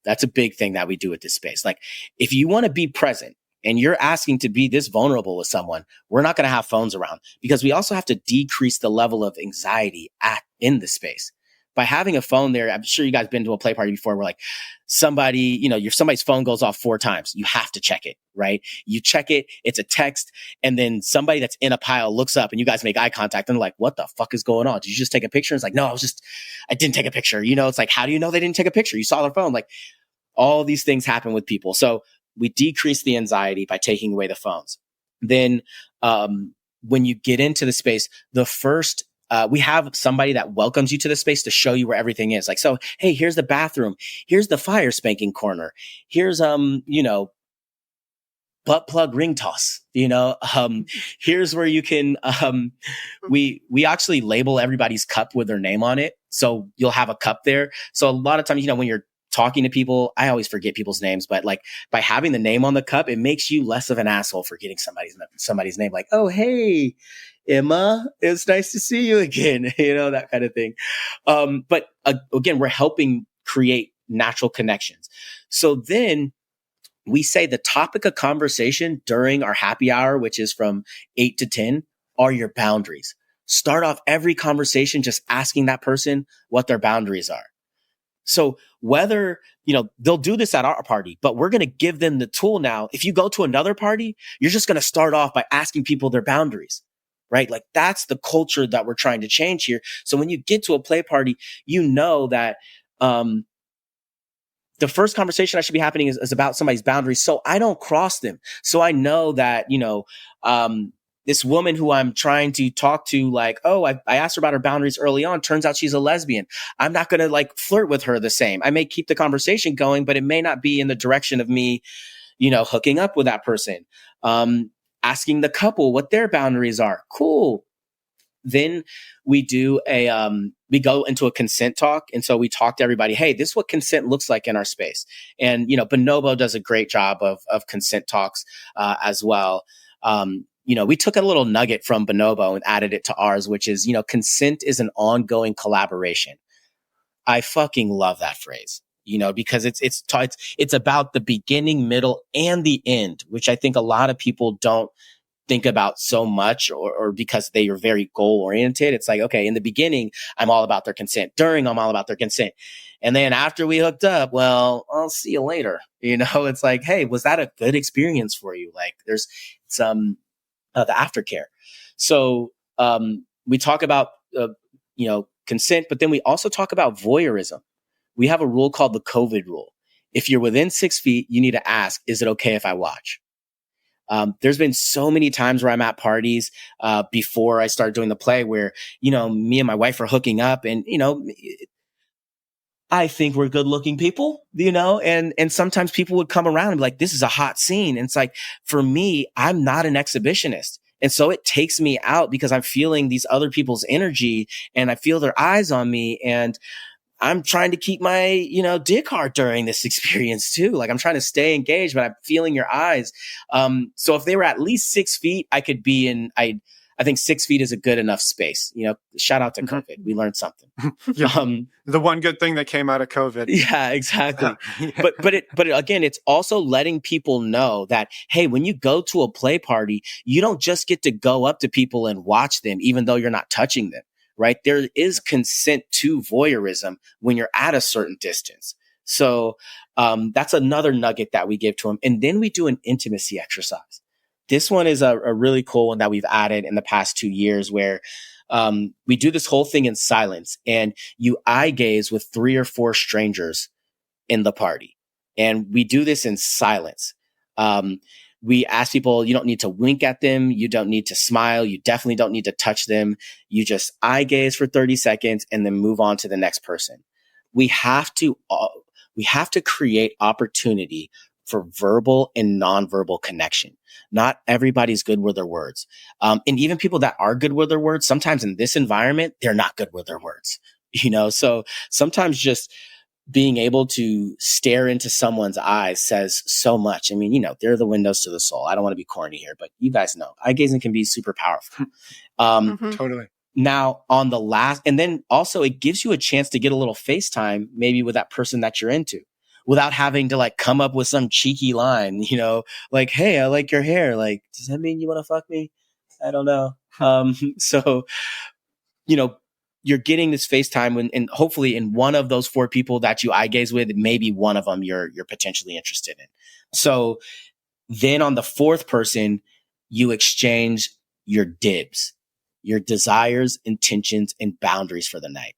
That's a big thing that we do at this space. Like, if you want to be present and you're asking to be this vulnerable with someone, we're not going to have phones around, because we also have to decrease the level of anxiety in the space. By having a phone there, I'm sure you guys been to a play party before where like somebody's phone goes off 4 times. You have to check it, right? You check it, it's a text, and then somebody that's in a pile looks up and you guys make eye contact and they're like, what the fuck is going on? Did you just take a picture? It's like, no, I didn't take a picture. It's like, how do you know they didn't take a picture? You saw their phone. Like, all these things happen with people. So we decrease the anxiety by taking away the phones. Then when you get into the space, the first we have somebody that welcomes you to the space to show you where everything is. Like, so, hey, here's the bathroom. Here's the fire spanking corner. Here's, butt plug ring toss, here's where you can, we actually label everybody's cup with their name on it. So you'll have a cup there. So a lot of times, when you're talking to people, I always forget people's names, but like by having the name on the cup, it makes you less of an asshole forgetting somebody's name. Like, oh, hey, Emma, it's nice to see you again, that kind of thing. But again, we're helping create natural connections. So then we say the topic of conversation during our happy hour, which is from 8 to 10, are your boundaries. Start off every conversation just asking that person what their boundaries are. So whether, they'll do this at our party, but we're going to give them the tool now. If you go to another party, you're just going to start off by asking people their boundaries, right? Like, that's the culture that we're trying to change here. So when you get to a play party, that, the first conversation that should be happening is about somebody's boundaries. So I don't cross them. So I know that, this woman who I'm trying to talk to, like, oh, I asked her about her boundaries early on. Turns out she's a lesbian. I'm not going to like flirt with her the same. I may keep the conversation going, but it may not be in the direction of me, hooking up with that person. Asking the couple what their boundaries are. Cool. Then we do we go into a consent talk. And so we talk to everybody, hey, this is what consent looks like in our space. And, Bonobo does a great job of consent talks as well. We took a little nugget from Bonobo and added it to ours, which is, consent is an ongoing collaboration. I fucking love that phrase, because it's about the beginning, middle, and the end, which I think a lot of people don't think about so much, or because they are very goal oriented. It's like, okay, in the beginning, I'm all about their consent. During, I'm all about their consent. And then after we hooked up, well, I'll see you later. It's like, hey, was that a good experience for you? Like there's some, the aftercare. So, we talk about, consent, but then we also talk about voyeurism. We have a rule called the COVID rule. If you're within 6 feet, you need to ask, is it okay if I watch? There's been so many times where I'm at parties before I started doing the play where, me and my wife are hooking up and, I think we're good looking people, and sometimes people would come around and be like, this is a hot scene. And it's like, for me, I'm not an exhibitionist. And so it takes me out because I'm feeling these other people's energy and I feel their eyes on me. And I'm trying to keep my, dick hard during this experience too. Like I'm trying to stay engaged, but I'm feeling your eyes. So if they were at least 6 feet, I could be in, I think 6 feet is a good enough space. Shout out to COVID. We learned something. The one good thing that came out of COVID. Yeah, exactly. But again, it's also letting people know that, hey, when you go to a play party, you don't just get to go up to people and watch them, even though you're not touching them, right? There is consent to voyeurism when you're at a certain distance. So that's another nugget that we give to them. And then we do an intimacy exercise. This one is a really cool one that we've added in the past 2 years where we do this whole thing in silence and you eye gaze with 3 or 4 strangers in the party. And we do this in silence. We ask people, you don't need to wink at them. You don't need to smile. You definitely don't need to touch them. You just eye gaze for 30 seconds and then move on to the next person. We have to create opportunity for verbal and nonverbal connection. Not everybody's good with their words. And even people that are good with their words, sometimes in this environment, they're not good with their words, so sometimes just being able to stare into someone's eyes says so much. I mean, they're the windows to the soul. I don't want to be corny here, but you guys know eye gazing can be super powerful. Totally. Now on the last, and then also it gives you a chance to get a little FaceTime maybe with that person that you're into, without having to like come up with some cheeky line, like, hey, I like your hair. Like, does that mean you want to fuck me? I don't know. So, you're getting this FaceTime and hopefully in one of those 4 people that you eye gaze with, maybe one of them you're potentially interested in. So then on the 4th person, you exchange your dibs, your desires, intentions, and boundaries for the night.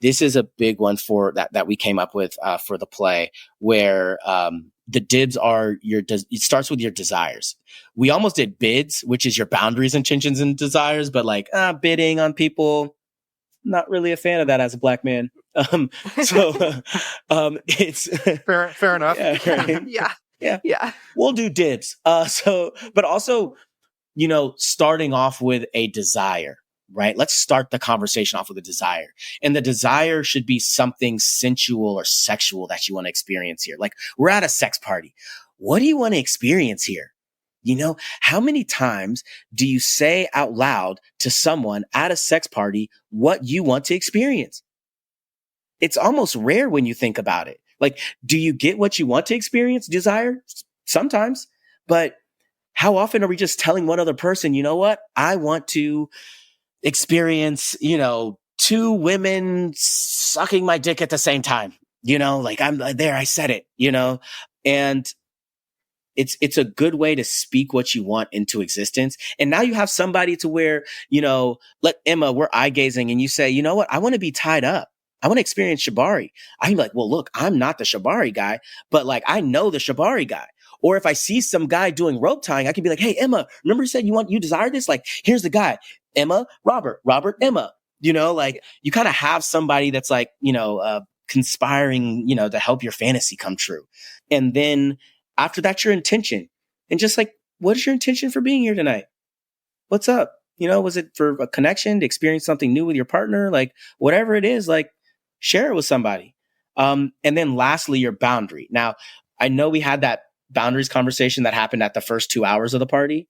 This is a big one for that we came up with for the play where the dibs are it starts with your desires. We almost did bids, which is your boundaries, intentions, and desires, but like bidding on people, not really a fan of that as a Black man. It's fair enough. Yeah, right? Yeah. We'll do dibs. But also, starting off with a desire. Right? Let's start the conversation off with a desire. And the desire should be something sensual or sexual that you want to experience here. Like we're at a sex party. What do you want to experience here? How many times do you say out loud to someone at a sex party what you want to experience? It's almost rare when you think about it. Like, do you get what you want to experience? Desire? Sometimes. But how often are we just telling one other person, you know what? I want to experience, 2 women sucking my dick at the same time, like I'm there, I said it, and it's a good way to speak what you want into existence. And now you have somebody to where, let Emma, we're eye gazing and you say, you know what? I want to be tied up. I want to experience shibari. I'm like, well, look, I'm not the shibari guy, but like, I know the shibari guy. Or if I see some guy doing rope tying, I can be like, hey, Emma, remember you said you desire this? Like, here's the guy, Emma, Robert, Emma, you kind of have somebody that's like, conspiring, to help your fantasy come true. And then after that, your intention and just like, what is your intention for being here tonight? What's up? Was it for a connection, to experience something new with your partner? Like whatever it is, like share it with somebody. And then lastly, your boundary. Now, I know we had that boundaries conversation that happened at the first 2 hours of the party.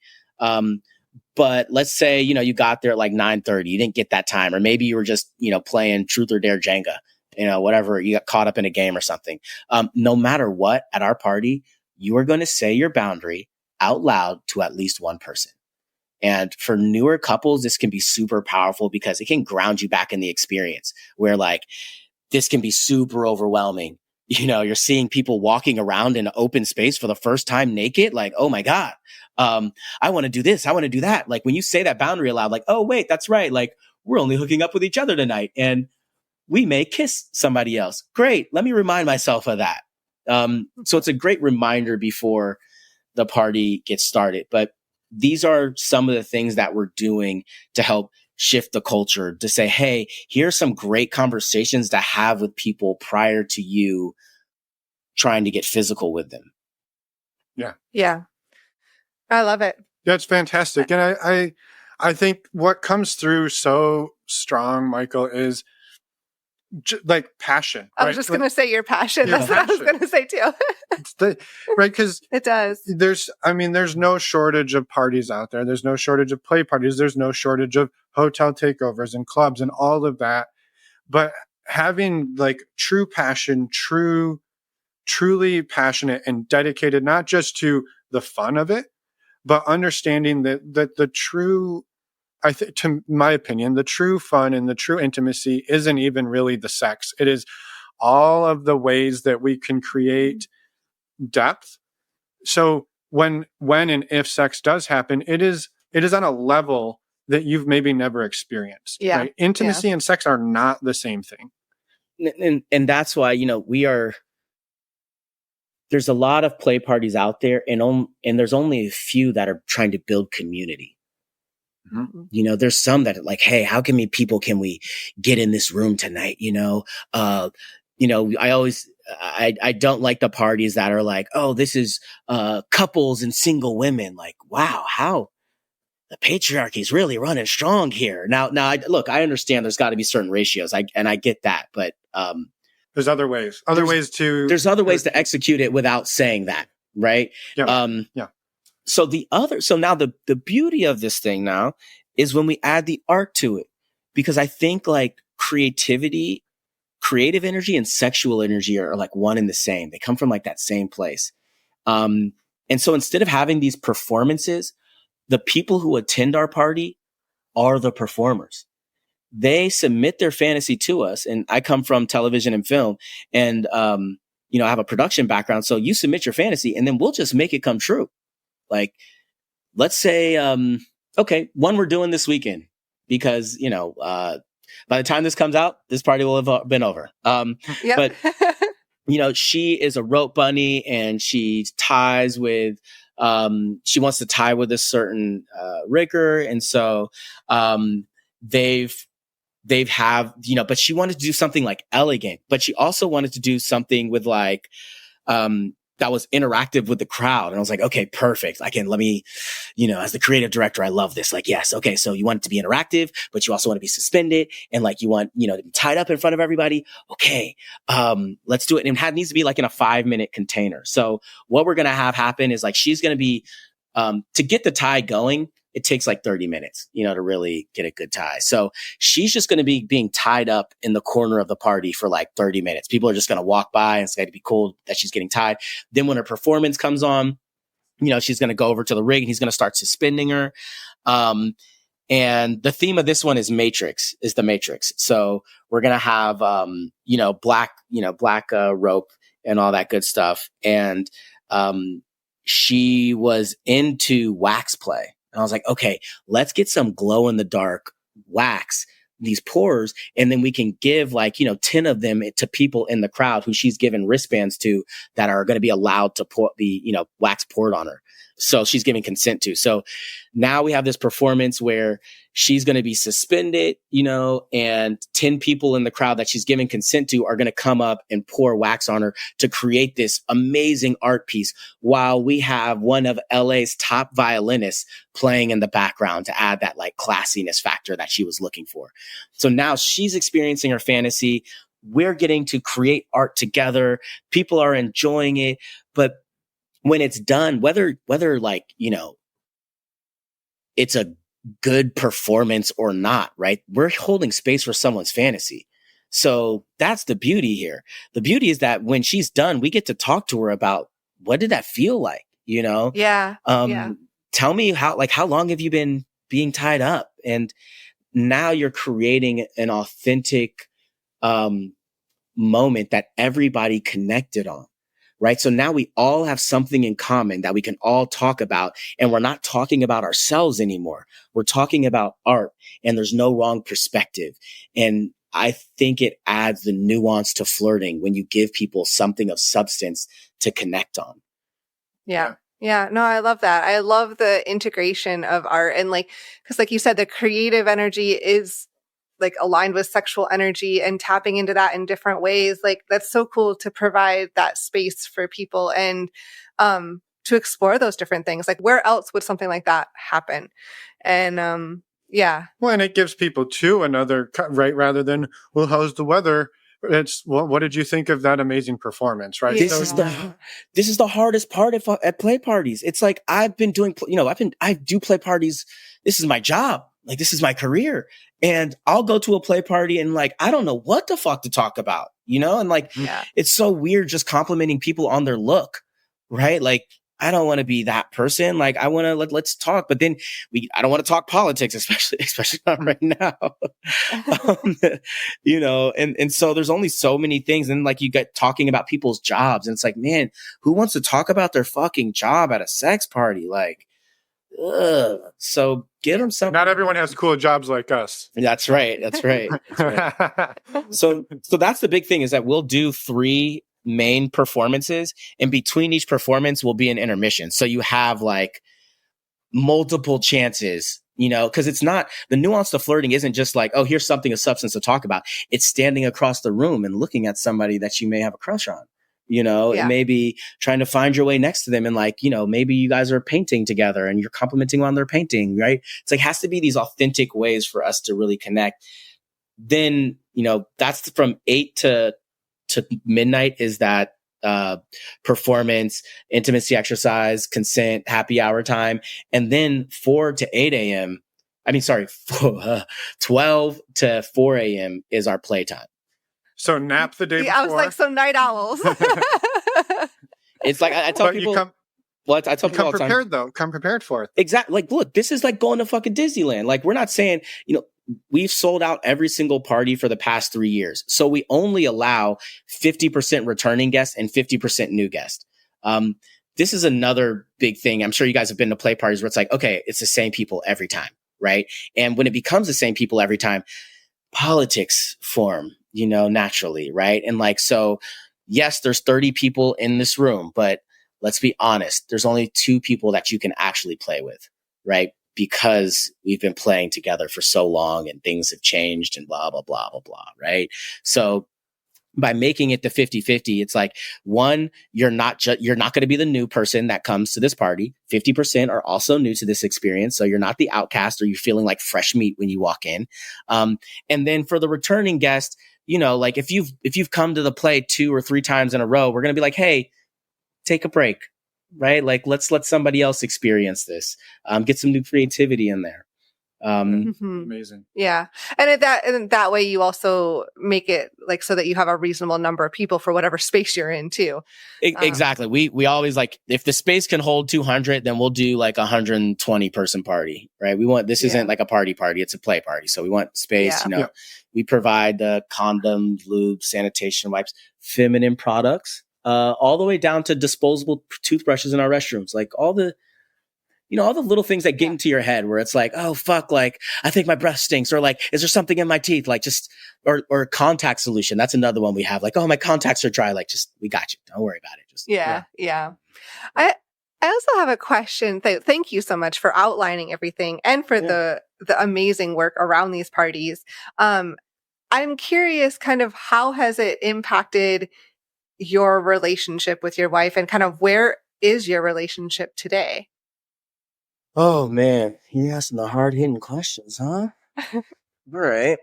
But let's say, you got there at like 9:30, you didn't get that time, or maybe you were just, playing Truth or Dare Jenga, whatever, you got caught up in a game or something. No matter what, at our party, you are going to say your boundary out loud to at least one person. And for newer couples, this can be super powerful because it can ground you back in the experience where like this can be super overwhelming. You're seeing people walking around in an open space for the first time naked. Like, oh my God, I want to do this. I want to do that. Like when you say that boundary aloud, like, oh wait, that's right. Like we're only hooking up with each other tonight and we may kiss somebody else. Great. Let me remind myself of that. So it's a great reminder before the party gets started. But these are some of the things that we're doing to help shift the culture, to say, hey, here's some great conversations to have with people prior to you trying to get physical with them. Yeah. Yeah. I love it. That's fantastic. And I think what comes through so strong, Michael, is like passion. I was just going to say your passion. That's what I was going to say too. Right. Because it does. There's no shortage of parties out there. There's no shortage of play parties. There's no shortage of hotel takeovers and clubs and all of that. But having like true passion, truly passionate and dedicated, not just to the fun of it, but understanding that the true, I think, to my opinion, the true fun and the true intimacy isn't even really the sex. It is all of the ways that we can create depth. So when and if sex does happen, it is on a level that you've maybe never experienced. Yeah. Right? Intimacy and sex are not the same thing. And that's why, there's a lot of play parties out there and there's only a few that are trying to build community. Mm-hmm. There's some that are like, hey, how can we get in this room tonight? I don't like the parties that are like, oh, this is couples and single women. Like, wow, how the patriarchy is really running strong here. Now, I understand there's got to be certain ratios. I get that, but there's other ways. There's other ways to execute it without saying that, right? Yeah. So now the beauty of this thing now is when we add the art to it, because I think like creative energy and sexual energy are like one and the same. They come from like that same place. And so instead of having these performances, the people who attend our party are the performers. They submit their fantasy to us. And I come from television and film and, I have a production background. So you submit your fantasy and then we'll just make it come true. Like, let's say, okay, one we're doing this weekend because, by the time this comes out, this party will have been over. Yep. But, she is a rope bunny and she ties with, she wants to tie with a certain rigger. And so but she wanted to do something like elegant, but she also wanted to do something with like, that was interactive with the crowd. And I was like, okay, perfect. Let me, as the creative director, I love this. Like, yes. Okay. So you want it to be interactive, but you also want to be suspended and like, you want, to be tied up in front of everybody. Okay. Let's do it. And it needs to be like in a 5-minute container. So what we're going to have happen is like, she's going to be, to get the tie going, it takes like 30 minutes, to really get a good tie. So she's just going to be being tied up in the corner of the party for like 30 minutes. People are just going to walk by and it's going to be cool that she's getting tied. Then when her performance comes on, she's going to go over to the rig and he's going to start suspending her. And the theme of this one is the Matrix. So we're going to have, black rope and all that good stuff. And, she was into wax play. And I was like, okay, let's get some glow in the dark wax, these pores, and then we can give 10 of them to people in the crowd who she's given wristbands to that are going to be allowed to be, wax poured on her. So she's giving consent to. So now we have this performance where she's going to be suspended, and 10 people in the crowd that she's giving consent to are going to come up and pour wax on her to create this amazing art piece while we have one of LA's top violinists playing in the background to add that like classiness factor that she was looking for. So now she's experiencing her fantasy. We're getting to create art together. People are enjoying it. But when it's done, whether like, it's a good performance or not, right? We're holding space for someone's fantasy. So that's the beauty here. The beauty is that when she's done, we get to talk to her about what did that feel like, Yeah. Tell me how long have you been being tied up? And now you're creating an authentic, moment that everybody connected on. Right. So now we all have something in common that we can all talk about, and we're not talking about ourselves anymore. We're talking about art, and there's no wrong perspective. And I think it adds the nuance to flirting when you give people something of substance to connect on. Yeah. Yeah. No, I love that. I love the integration of art and because like you said, the creative energy is like aligned with sexual energy and tapping into that in different ways. Like that's so cool to provide that space for people and to explore those different things. Like where else would something like that happen? And yeah. Well, and it gives people too another right rather than, well, how's the weather? It's what did you think of that amazing performance? Right. Yeah. This is the hardest part at play parties. It's like I've been doing, I do play parties. This is my job. Like this is my career. And I'll go to a play party and like, I don't know what the fuck to talk about, and like, It's so weird just complimenting people on their look, right? Like, I don't want to be that person. Like, I want to let's talk, but then I don't want to talk politics, especially not right now. And so there's only so many things. And like, you get talking about people's jobs, and it's like, man, who wants to talk about their fucking job at a sex party? Like, ugh. So get them something. Not everyone has cool jobs like us. That's right. So that's the big thing, is that we'll do 3 main performances, and between each performance will be an intermission. So you have like multiple chances, because it's not, the nuance to flirting isn't just like, oh, here's something of substance to talk about. It's standing across the room and looking at somebody that you may have a crush on. And maybe trying to find your way next to them, and like, maybe you guys are painting together and you're complimenting on their painting, right? It's like, has to be these authentic ways for us to really connect. Then, that's from 8 to midnight is that performance, intimacy exercise, consent, happy hour time. And then 4 to 8 a.m. 12 to 4 a.m. is our playtime. So nap the day before. I was like, so night owls. It's like, I tell people. I tell people all the time. Come prepared though. Come prepared for it. Exactly. Like, look, this is like going to fucking Disneyland. Like, we're not saying, we've sold out every single party for the past 3 years. So we only allow 50% returning guests and 50% new guests. This is another big thing. I'm sure you guys have been to play parties where it's like, okay, it's the same people every time, right? And when it becomes the same people every time, politics form, naturally, right? And like, so yes, there's 30 people in this room, but let's be honest, there's only 2 people that you can actually play with, right? Because we've been playing together for so long and things have changed and blah, blah, blah, blah, blah, right? So by making it the 50-50, it's like, one, you're not going to be the new person that comes to this party. 50% are also new to this experience. So you're not the outcast, or you're feeling like fresh meat when you walk in. And then for the returning guest, like if you've come to the play 2 or 3 times in a row, we're going to be like, hey, take a break, right? Like, let's let somebody else experience this. Get some new creativity in there. Amazing. Yeah. And that way you also make it like so that you have a reasonable number of people for whatever space you're in too. Exactly. We always like, if the space can hold 200, then we'll do like 120 person party, right? This isn't like a party, it's a play party. So we want space, we provide the condoms, lube, sanitation wipes, feminine products, all the way down to disposable toothbrushes in our restrooms. Like all the little things that get into your head where it's like, oh, fuck, like, I think my breath stinks, or like, is there something in my teeth? Like or contact solution. That's another one we have. Like, oh, my contacts are dry. Like, we got you. Don't worry about it. Yeah. I also have a question. Thank you so much for outlining everything and for the amazing work around these parties. I'm curious, kind of, how has it impacted your relationship with your wife, and kind of where is your relationship today? Oh man, you're asking the hard hitting questions, huh? All right.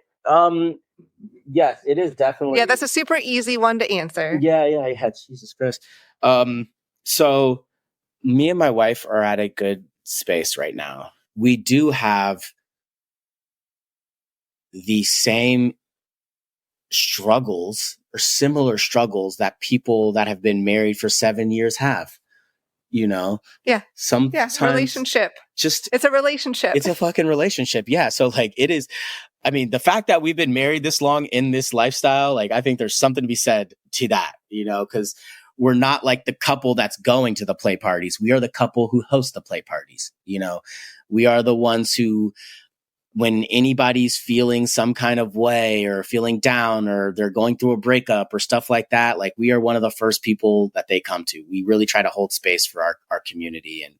Yes, it is definitely. Yeah, that's a super easy one to answer. Yeah. Jesus Christ. So me and my wife are at a good space right now. We do have the same struggles or similar struggles that people that have been married for 7 years have. Yeah. Sometimes relationship. It's a relationship. It's a fucking relationship. Yeah. So like it is. I mean, the fact that we've been married this long in this lifestyle, like I think there's something to be said to that, because we're not like the couple that's going to the play parties. We are the couple who host the play parties. We are the ones who, when anybody's feeling some kind of way or feeling down or they're going through a breakup or stuff like that, like we are one of the first people that they come to. We really try to hold space for our community. And,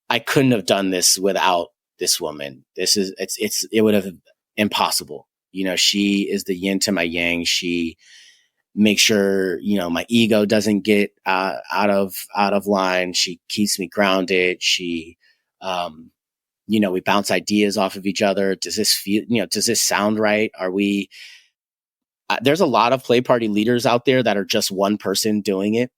I couldn't have done this without this woman. It would have impossible. She is the yin to my yang. She makes sure, my ego doesn't get out of line. She keeps me grounded. She, we bounce ideas off of each other. Does this sound right? Are we, there's a lot of play party leaders out there that are just one person doing it.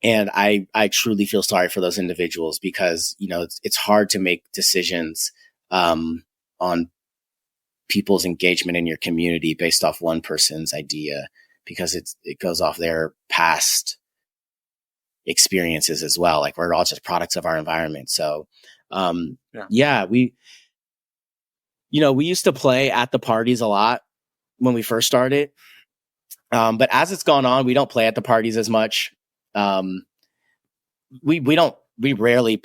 And I truly feel sorry for those individuals because, it's hard to make decisions, on people's engagement in your community based off one person's idea, because it goes off their past experiences as well. Like we're all just products of our environment. So, we used to play at the parties a lot when we first started. But as it's gone on, we don't play at the parties as much. We rarely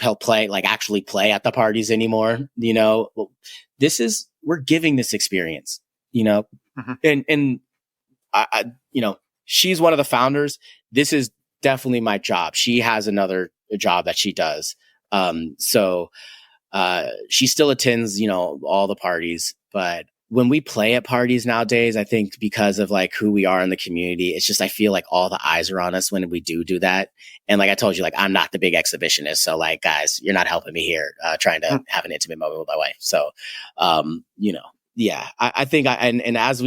actually play at the parties anymore. We're giving this experience, and I, she's one of the founders. This is definitely my job. She has another job that she does. So she still attends, all the parties, but when we play at parties nowadays, I think because of like who we are in the community, it's just, I feel like all the eyes are on us when we do that. And like I told you, like, I'm not the big exhibitionist. So like, guys, you're not helping me here, trying to have an intimate moment with my wife. So, I think as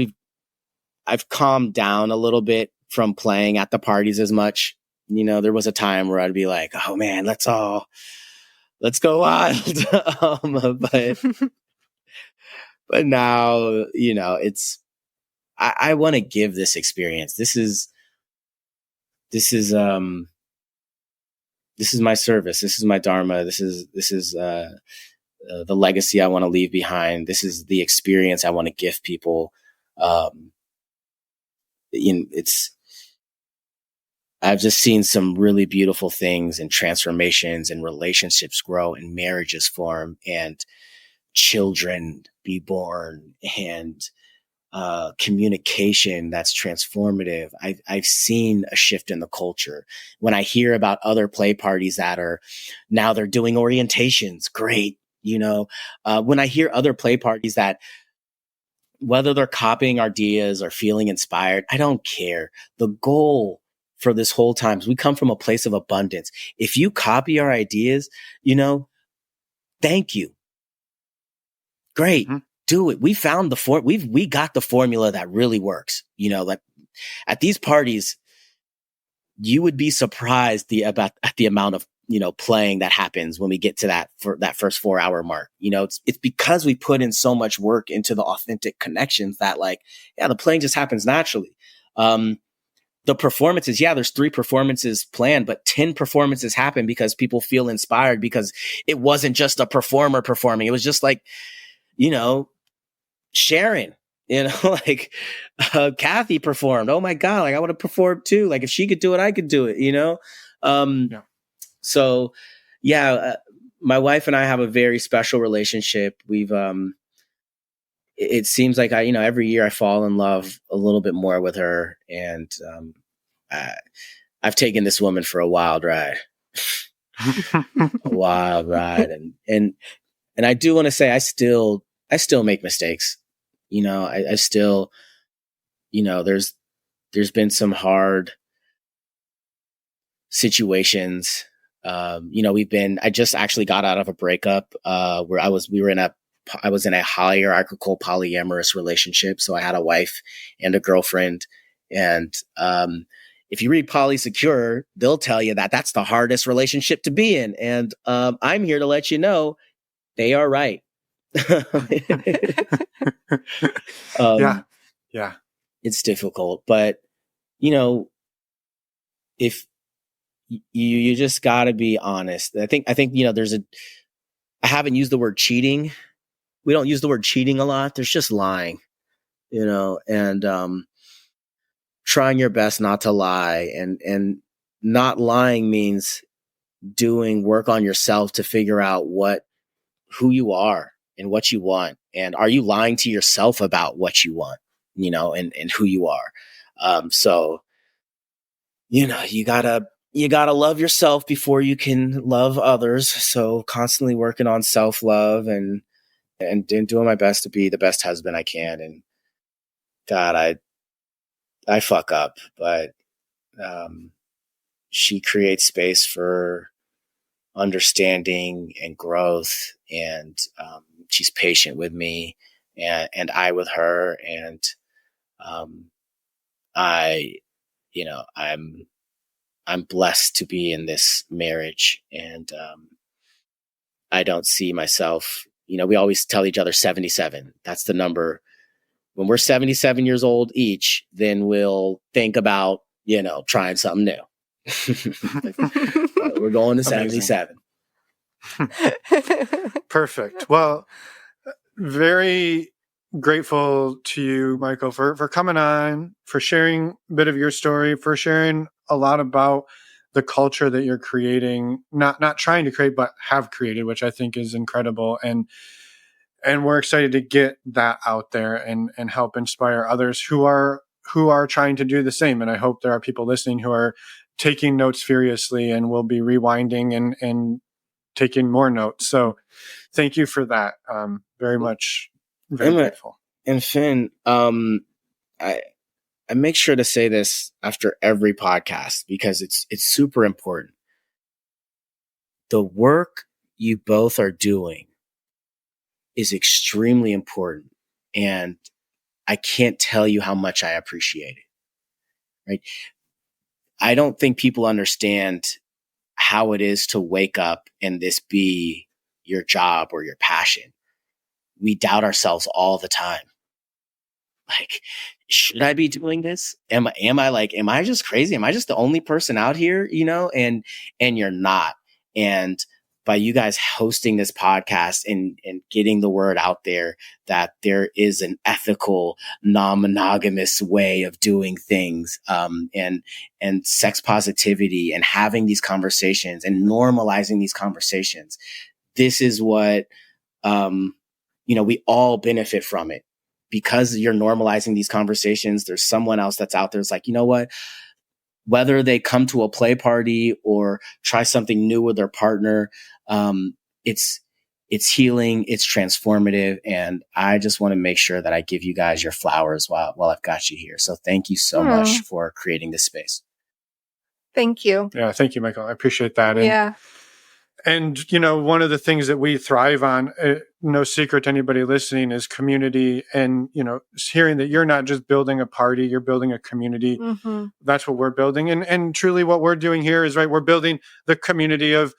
I've calmed down a little bit from playing at the parties as much. There was a time where I'd be like, oh man, let's go wild. But now, I want to give this experience. This is my service. This is my dharma. This is the legacy I want to leave behind. This is the experience I want to give people. I've just seen some really beautiful things and transformations and relationships grow and marriages form and children be born and communication that's transformative. I've seen a shift in the culture. When I hear about other play parties that are now they're doing orientations, great. When I hear other play parties that, whether they're copying ideas or feeling inspired, I don't care. The goal for this whole time is we come from a place of abundance. If you copy our ideas, thank you. Great. Do it. We found we got the formula that really works. Like at these parties, you would be surprised at the amount of, playing that happens when we get to that first 4-hour mark. It's because we put in so much work into the authentic connections that the playing just happens naturally. The performances, there's 3 performances planned, but 10 performances happen because people feel inspired, because it wasn't just a performer performing. It was just like, Sharon, like Kathy performed. Oh my God, like I want to perform too. Like if she could do it, I could do it, So my wife and I have a very special relationship. We've, it seems like every year I fall in love a little bit more with her. And I've taken this woman for a wild ride. a wild ride. And I do want to say, I still make mistakes. I still, there's been some hard situations. I just actually got out of a breakup, where I was in a hierarchical polyamorous relationship. So I had a wife and a girlfriend. And, if you read Polysecure, they'll tell you that that's the hardest relationship to be in. And, I'm here to let you know they are right. Yeah. It's difficult, but if you just gotta be honest. I think, I haven't used the word cheating. We don't use the word cheating a lot. There's just lying, and, trying your best not to lie, and not lying means doing work on yourself to figure out who you are and what you want. And are you lying to yourself about what you want, and who you are? So, you gotta love yourself before you can love others. So constantly working on self-love and doing my best to be the best husband I can. And God, I fuck up, but, she creates space for understanding and growth, and, she's patient with me, and I with her. And, I, I'm blessed to be in this marriage, and, I don't see myself, we always tell each other 77. That's the number. When we're 77 years old each, then we'll think about, trying something new. We're going to 77. Perfect. Well, very grateful to you, Michael, for coming on, for sharing a bit of your story, for sharing a lot about the culture that you're creating, not trying to create, but have created, which I think is incredible. And we're excited to get that out there and help inspire others who are trying to do the same. And I hope there are people listening who are taking notes furiously and will be rewinding and taking more notes. So thank you for that. Very much. Very grateful. And Finn, I make sure to say this after every podcast because it's super important. The work you both are doing is extremely important, and I can't tell you how much I appreciate it. Right? I don't think people understand how it is to wake up and this be your job or your passion. We doubt ourselves all the time. Like, should I be doing this? Am I just crazy? Am I just the only person out here, And you're not. And by you guys hosting this podcast and getting the word out there that there is an ethical, non-monogamous way of doing things, and sex positivity and having these conversations and normalizing these conversations, this is what, we all benefit from it. Because you're normalizing these conversations, there's someone else that's out there. It's like, you know what? Whether they come to a play party or try something new with their partner, it's healing, it's transformative. And I just want to make sure that I give you guys your flowers while I've got you here. So thank you so much for creating this space. Thank you. Yeah. Thank you, Michael. I appreciate that. And one of the things that we thrive on, no secret to anybody listening, is community. And, hearing that you're not just building a party, you're building a community. Mm-hmm. That's what we're building. And truly what we're doing here is right. We're building the community of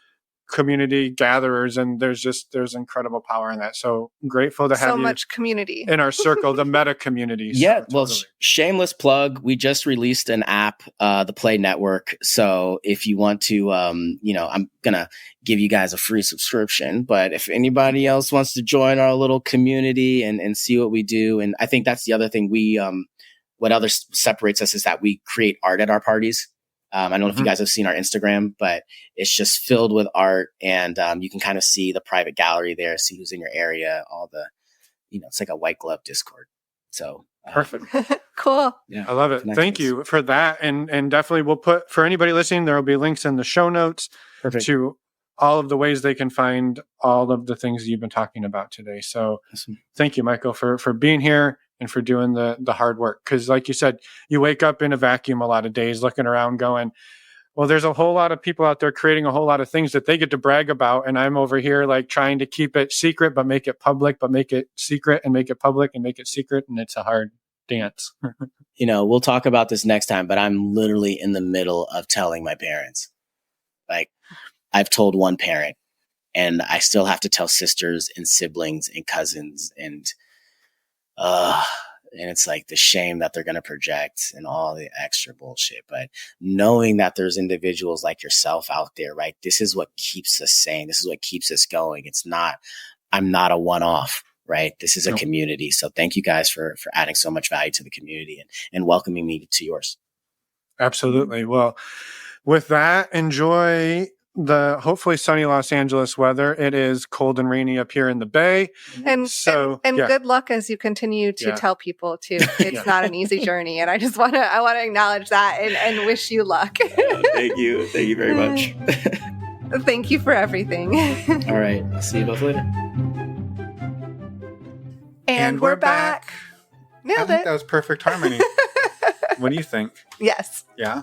community gatherers. And there's incredible power in that. So grateful to have so you much community in our circle, the meta community. Yeah. Well, shameless plug. We just released an app, the Play Network. So if you want to, I'm going to give you guys a free subscription, but if anybody else wants to join our little community and see what we do. And I think that's the other thing what others separates us is that we create art at our parties. I don't know if you guys have seen our Instagram, but it's just filled with art, and you can kind of see the private gallery there, see who's in your area, all the, it's like a white glove Discord. So Perfect. Cool. yeah, I love it. Thank you for that. And definitely we'll put, for anybody listening, there will be links in the show notes Perfect. to all of the ways they can find all of the things you've been talking about today. So Awesome. Thank you, Michael, for being here and for doing the hard work. Because like you said, you wake up in a vacuum a lot of days looking around going, well, there's a whole lot of people out there creating a whole lot of things that they get to brag about. And I'm over here like trying to keep it secret, but make it public, but make it secret and make it public and make it secret. And it's a hard dance. We'll talk about this next time, but I'm literally in the middle of telling my parents. Like, I've told one parent, and I still have to tell sisters and siblings and cousins, and it's like the shame that they're going to project and all the extra bullshit. But knowing that there's individuals like yourself out there, right? This is what keeps us sane. This is what keeps us going. I'm not a one-off, right? This is a community. So thank you guys for adding so much value to the community and welcoming me to yours. Absolutely. Well, with that, enjoy the hopefully sunny Los Angeles weather. It is cold and rainy up here in the Bay. And good luck as you continue to tell people too. It's not an easy journey. And I want to acknowledge that and wish you luck. Thank you. Thank you very much. Thank you for everything. All right. I'll see you both later. And we're back. Nailed I think it. that was perfect harmony. What do you think? Yes. Yeah?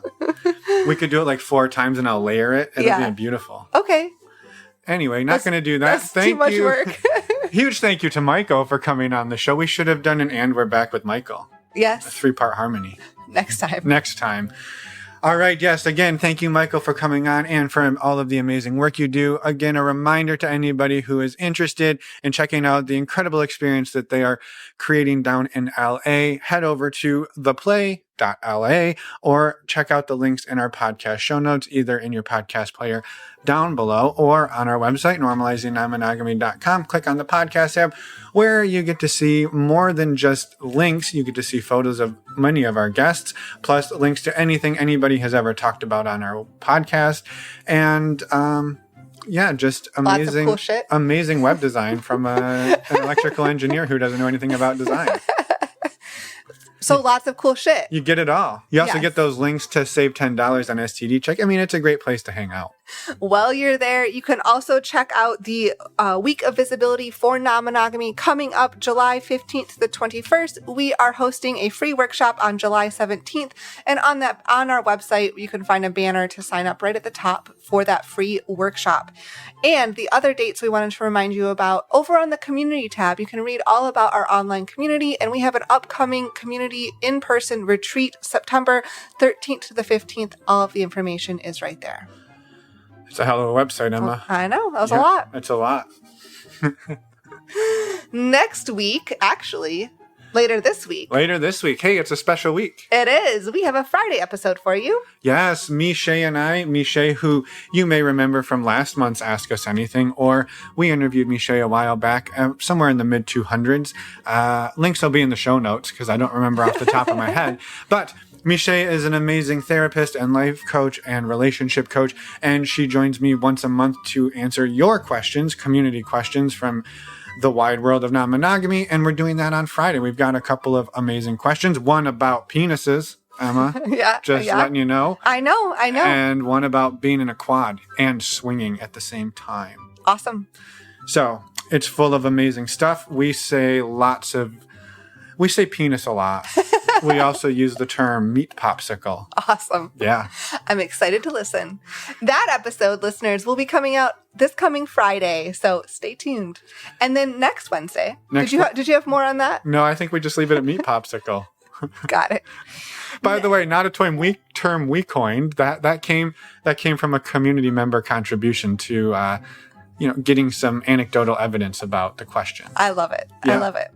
We could do it like 4 times and I'll layer it. It'll be beautiful. Okay. Anyway, not going to do that. That's Thank too much you. work. Huge thank you to Michael for coming on the show. We should have done an And We're Back with Michael. Yes. A 3-part harmony. Next time. All right. Yes. Again, thank you, Michael, for coming on and for all of the amazing work you do. Again, a reminder to anybody who is interested in checking out the incredible experience that they are creating down in LA, head over to theplay.la or check out the links in our podcast show notes, either in your podcast player down below or on our website, normalizingnonmonogamy.com. Click on the podcast app where you get to see more than just links. You get to see photos of many of our guests, plus links to anything anybody has ever talked about on our podcast. And, just amazing, cool shit. Amazing web design from an electrical engineer who doesn't know anything about design. So lots of cool shit. You get it all. You also get those links to save $10 on STD Check. I mean, it's a great place to hang out. While you're there, you can also check out the week of visibility for non-monogamy coming up July 15th to the 21st. We are hosting a free workshop on July 17th. And on our website, you can find a banner to sign up right at the top for that free workshop. And the other dates we wanted to remind you about, over on the community tab, you can read all about our online community. And we have an upcoming community in-person retreat, September 13th to the 15th. All of the information is right there. It's a hell of a website, Emma. I know. That was a lot. It's a lot. Next week, actually, later this week. Hey, it's a special week. It is. We have a Friday episode for you. Yes, Miche and I. Miche, who you may remember from last month's Ask Us Anything, or we interviewed Miche a while back, somewhere in the mid-200s. Links will be in the show notes because I don't remember off the top of my head. But Miche is an amazing therapist and life coach and relationship coach, and she joins me once a month to answer your questions, community questions from the wide world of non-monogamy, and we're doing that on Friday. We've got a couple of amazing questions. One about penises, Emma. Letting you know. I know. And one about being in a quad and swinging at the same time. Awesome. So it's full of amazing stuff. We say penis a lot. We also use the term meat popsicle. Awesome. Yeah. I'm excited to listen. That episode, listeners, will be coming out this coming Friday, so stay tuned. And then next Wednesday. Did you have more on that? No, I think we just leave it at meat popsicle. Got it. By the way, not a term we coined. That came from a community member contribution to getting some anecdotal evidence about the question. I love it. Yeah. I love it.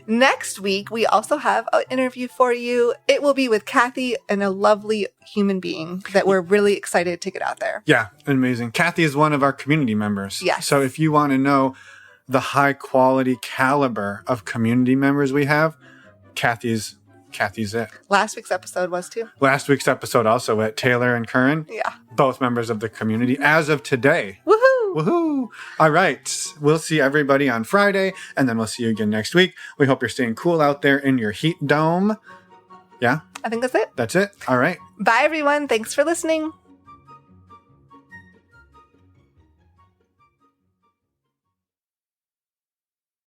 Next week, we also have an interview for you. It will be with Kathy, and a lovely human being that we're really excited to get out there. Yeah, amazing. Kathy is one of our community members. Yes. So if you want to know the high quality caliber of community members we have, Kathy's it. Last week's episode was too. Last week's episode also at Taylor and Curran. Yeah. Both members of the community as of today. Woohoo! Woohoo! All right. We'll see everybody on Friday, and then we'll see you again next week. We hope you're staying cool out there in your heat dome. Yeah? I think that's it. That's it. All right. Bye, everyone. Thanks for listening.